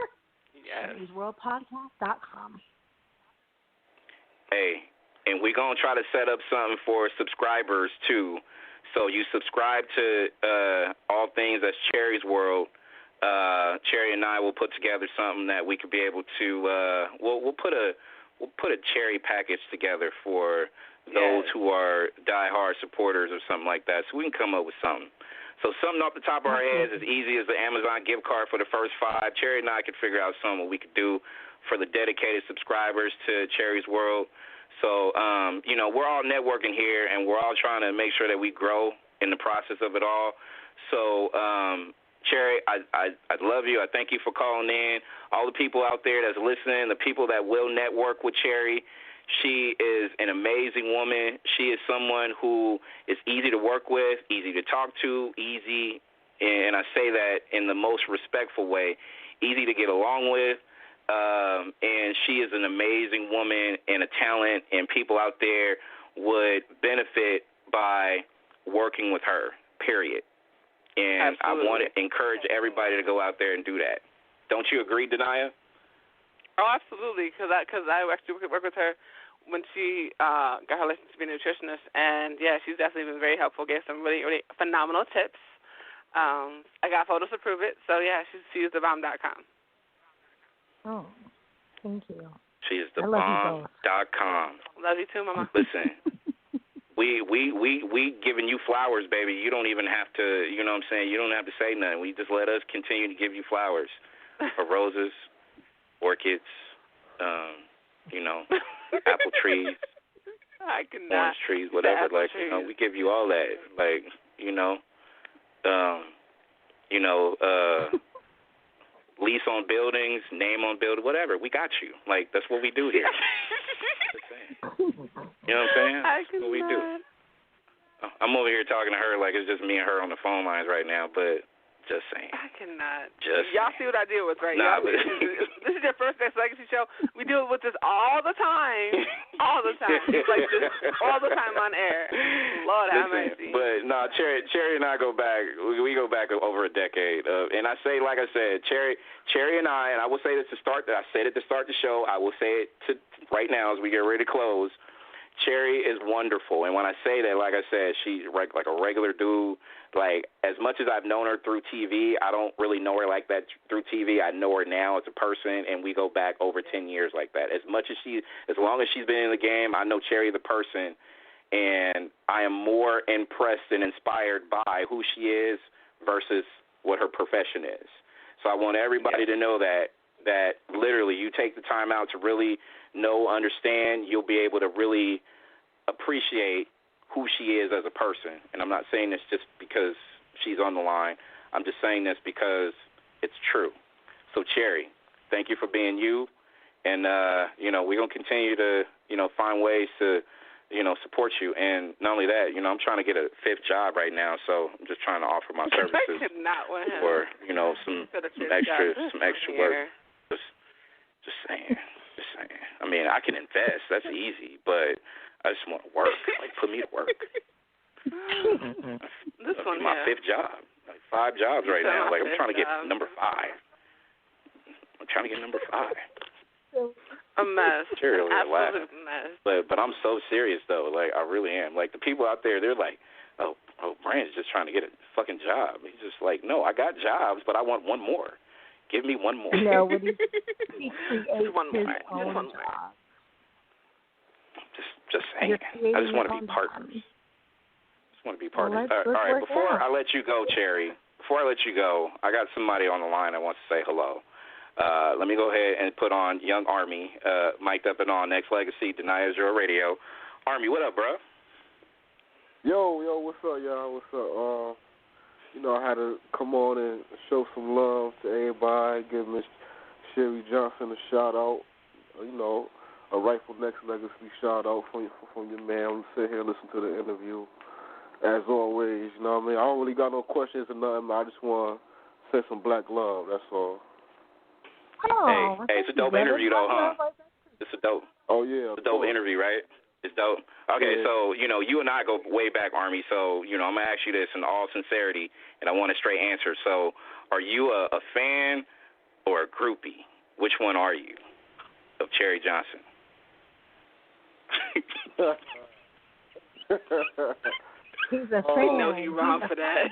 newsworldpodcast.com. Hey, and we're going to try to set up something for subscribers, too. So you subscribe to all things that's Cherie's World. Cherie and I will put together something that we could be able to. We'll put a Cherie package together for those who are diehard supporters or something like that. So we can come up with something. So something off the top of our heads as easy as the Amazon gift card for the first 5. Cherie and I could figure out something we could do for the dedicated subscribers to Cherie's World. So we're all networking here, and we're all trying to make sure that we grow in the process of it all. So. Cherie, I love you. I thank you for calling in. All the people out there that's listening, the people that will network with Cherie, she is an amazing woman. She is someone who is easy to work with, easy to talk to, easy, and I say that in the most respectful way, easy to get along with. And she is an amazing woman and a talent, and people out there would benefit by working with her, period. And Absolutely. I want to encourage everybody to go out there and do that. Don't you agree, Denia? Oh, absolutely, because I actually worked with her when she got her license to be a nutritionist, and, she's definitely been very helpful, gave some really, really phenomenal tips. I got photos to prove it, so, she's thebomb.com. Oh, thank you. She's thebomb.com. Love you too, Mama. Listen. We giving you flowers, baby. You don't even have to, you know what I'm saying? You don't have to say nothing. We just let us continue to give you flowers. For roses, orchids, apple trees, orange trees, whatever. Like, we give you all that. Like, lease on buildings, name on building, whatever. We got you. Like, that's what we do here. You know what I'm saying? That's what we do. I'm over here talking to her like it's just me and her on the phone lines right now, but just saying. I cannot. Y'all see what I deal with, right? Nah, this is your first Nexxlegacy show. We deal with this all the time. All the time. Like this all the time on air. Lord have mercy. But no, Cherie and I go back. We go back over a decade. And I say, like I said, Cherie and I will say this to start. I said it to start the show. I will say it right now as we get ready to close. Cherie is wonderful, and when I say that, like I said, she's like a regular dude. Like, as much as I've known her through TV, I don't really know her like that through TV. I know her now as a person, and we go back over 10 years like that. As long as she's been in the game, I know Cherie the person, and I am more impressed and inspired by who she is versus what her profession is. So I want everybody to know that literally you take the time out to really know, understand, you'll be able to really appreciate who she is as a person. And I'm not saying this just because she's on the line. I'm just saying this because it's true. So, Cherie, thank you for being you. And, we're going to continue to, find ways to, support you. And not only that, I'm trying to get a 5th job right now, so I'm just trying to offer my services for, some extra work. Just saying. I mean, I can invest. That's easy, but I just want to work. Like, put me to work. This one's my 5th job. Like 5 jobs right now. Like, I'm trying to get number 5. I'm trying to get number 5. A mess. Absolute mess. But I'm so serious, though. Like, I really am. Like, the people out there, they're like, oh, Brand's just trying to get a fucking job. He's just like, no, I got jobs, but I want one more. Give me one more. No, when he creates one his more. own One job. Just saying. I just want to be partners. Just want to be partners. All right, before I let you go, Cherie, I got somebody on the line that wants to say hello. Let me go ahead and put on Young Army, mic'd up and on Nexxlegacy, Deny Zero Radio. Army, what up, bro? Yo, what's up, y'all? What's up? I had to come on and show some love to everybody, give Miss Cherie Johnson a shout-out, a rightful Nexxlegacy shout-out from your man. I'm sit here and listen to the interview. As always, you know what I mean? I don't really got no questions or nothing. I just want to say some black love, that's all. Oh, hey, it's a dope interview, though, huh? It's a dope. Oh, yeah. It's a dope interview, right? It's dope. Okay, yeah. So, you and I go way back, Army, so, I'm going to ask you this in all sincerity, and I want a straight answer. So, are you a fan or a groupie? Which one are you of Cherie Johnson? He's a fan. No, you're wrong for that.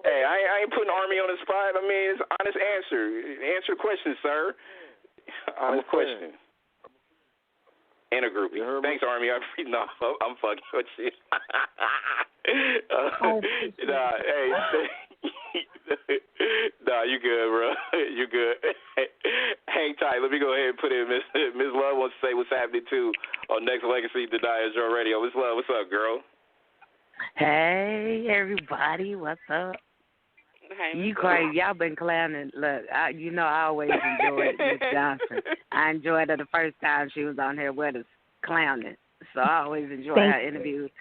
Hey, I ain't putting Army on the spot. I mean, it's an honest answer. Answer the question, sir. Honest question. And a groupie. Thanks, Army. I'm fucking with you. You good, bro. You good. Hang tight. Let me go ahead and put in Ms. Love wants to say what's happening, too, on Nexxlegacy, Deny Zero Radio. Ms. Love, what's up, girl? Hey, everybody. What's up? Hey, you crazy. Y'all been clowning. Look, I always enjoyed Miss Johnson. I enjoyed her the first time she was on here with us clowning. So I always enjoy her interviews.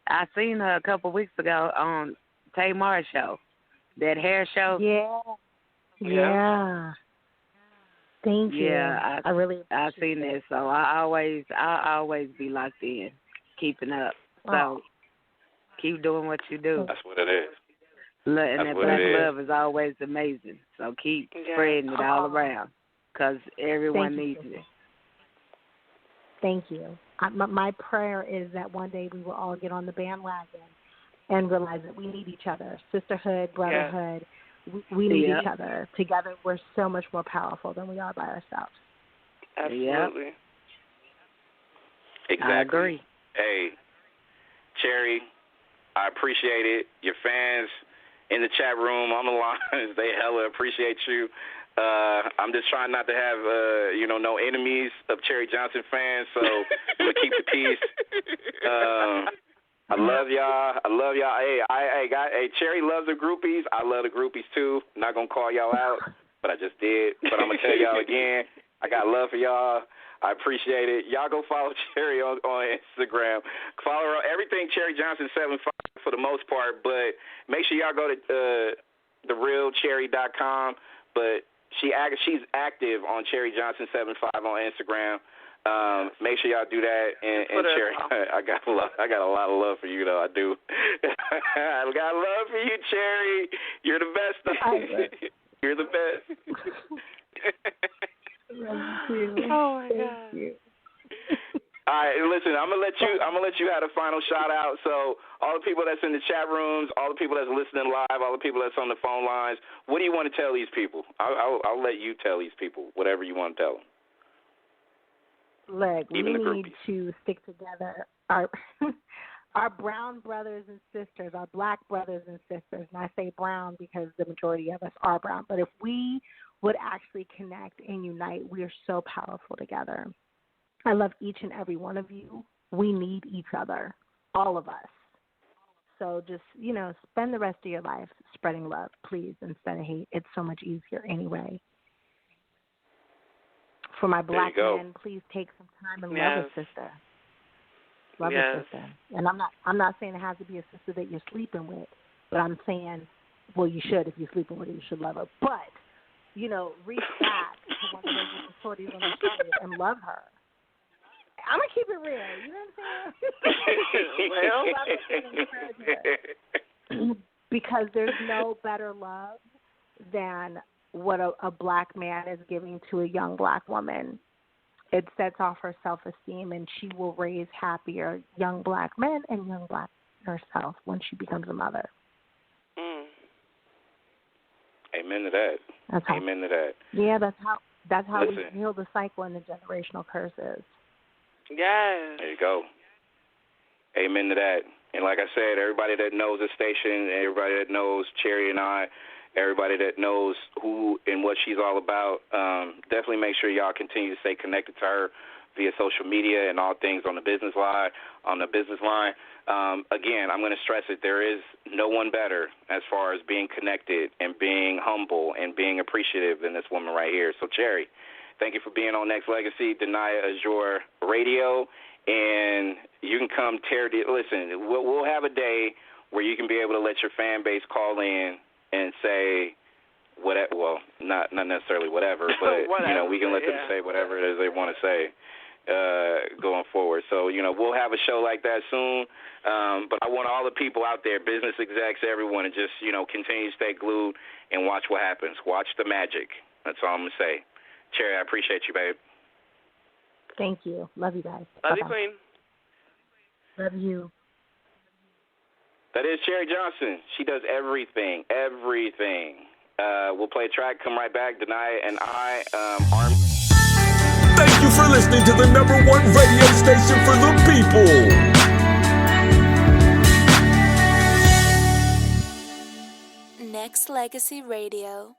I seen her a couple weeks ago on Tamar's show, that hair show. Yeah. Thank you. Yeah, I really I seen that. So I always be locked in, keeping up. So keep doing what you do. That's what it is. Look, and that black love is always amazing. So keep spreading it all around, because everyone needs it. Thank you. My prayer is that one day we will all get on the bandwagon and realize that we need each other. Sisterhood, brotherhood, we need each other. Together, we're so much more powerful than we are by ourselves. Absolutely. Exactly. I agree. Hey, Cherie, I appreciate it. Your fans in the chat room, on the line, they hella appreciate you. I'm just trying not to have, no enemies of Cherie Johnson fans, so I'm going to keep the peace. I love y'all. Hey, Cherie loves the groupies. I love the groupies, too. I'm not going to call y'all out, but I just did. But I'm going to tell y'all again, I got love for y'all. I appreciate it. Y'all go follow Cherie on Instagram. Follow her everything Cherie Johnson 75 for the most part, but make sure y'all go to therealcherie.com. But she's active on Cherie Johnson 75 on Instagram. Make sure y'all do that. And Cherie, I got a lot of love for you, though. I do. I got love for you, Cherie. You're the best. You're the best. Thank you. Oh my God. All right, listen, I'm gonna let you have a final shout out. So all the people that's in the chat rooms, all the people that's listening live, all the people that's on the phone lines, what do you want to tell these people? I'll let you tell these people whatever you want to tell them. Look, we need to stick together. Our brown brothers and sisters, our black brothers and sisters, and I say brown because the majority of us are brown, but if we would actually connect and unite, we are so powerful together. I love each and every one of you. We need each other, all of us. So just, spend the rest of your life spreading love, please, instead of hate. It's so much easier anyway. For my black men, please take some time and love a sister. Love a sister. And I'm not saying it has to be a sister that you're sleeping with, but I'm saying, well, you should. If you're sleeping with her, you should love her. But, reach back to one of those sorties on the shoulder and love her. I'm going to keep it real. You know what I'm saying? Because there's no better love than what a black man is giving to a young black woman. It sets off her self-esteem, and she will raise happier young black men and young black herself when she becomes a mother. Amen to that. Amen to that. Yeah, that's how we heal the cycle and the generational curses. Yes. There you go. Amen to that. And like I said, everybody that knows the station, everybody that knows Cherie and I, everybody that knows who and what she's all about, definitely make sure y'all continue to stay connected to her via social media and all things on the business line. Again, I'm going to stress it. There is no one better as far as being connected and being humble and being appreciative than this woman right here. So, Cherie, thank you for being on Nexxlegacy, Denia Azure Radio, and you can come listen, we'll have a day where you can be able to let your fan base call in and say whatever, well, not necessarily whatever, but, we can let them say whatever it is they want to say going forward. So, we'll have a show like that soon, but I want all the people out there, business execs, everyone, to just, continue to stay glued and watch what happens. Watch the magic. That's all I'm going to say. Cherie, I appreciate you, babe. Thank you. Love you guys. Love you, Queen. Love you. That is Cherie Johnson. She does everything. We'll play a track, come right back. Denia and I are... Thank you for listening to the #1 radio station for the people. Nexxlegacy Radio.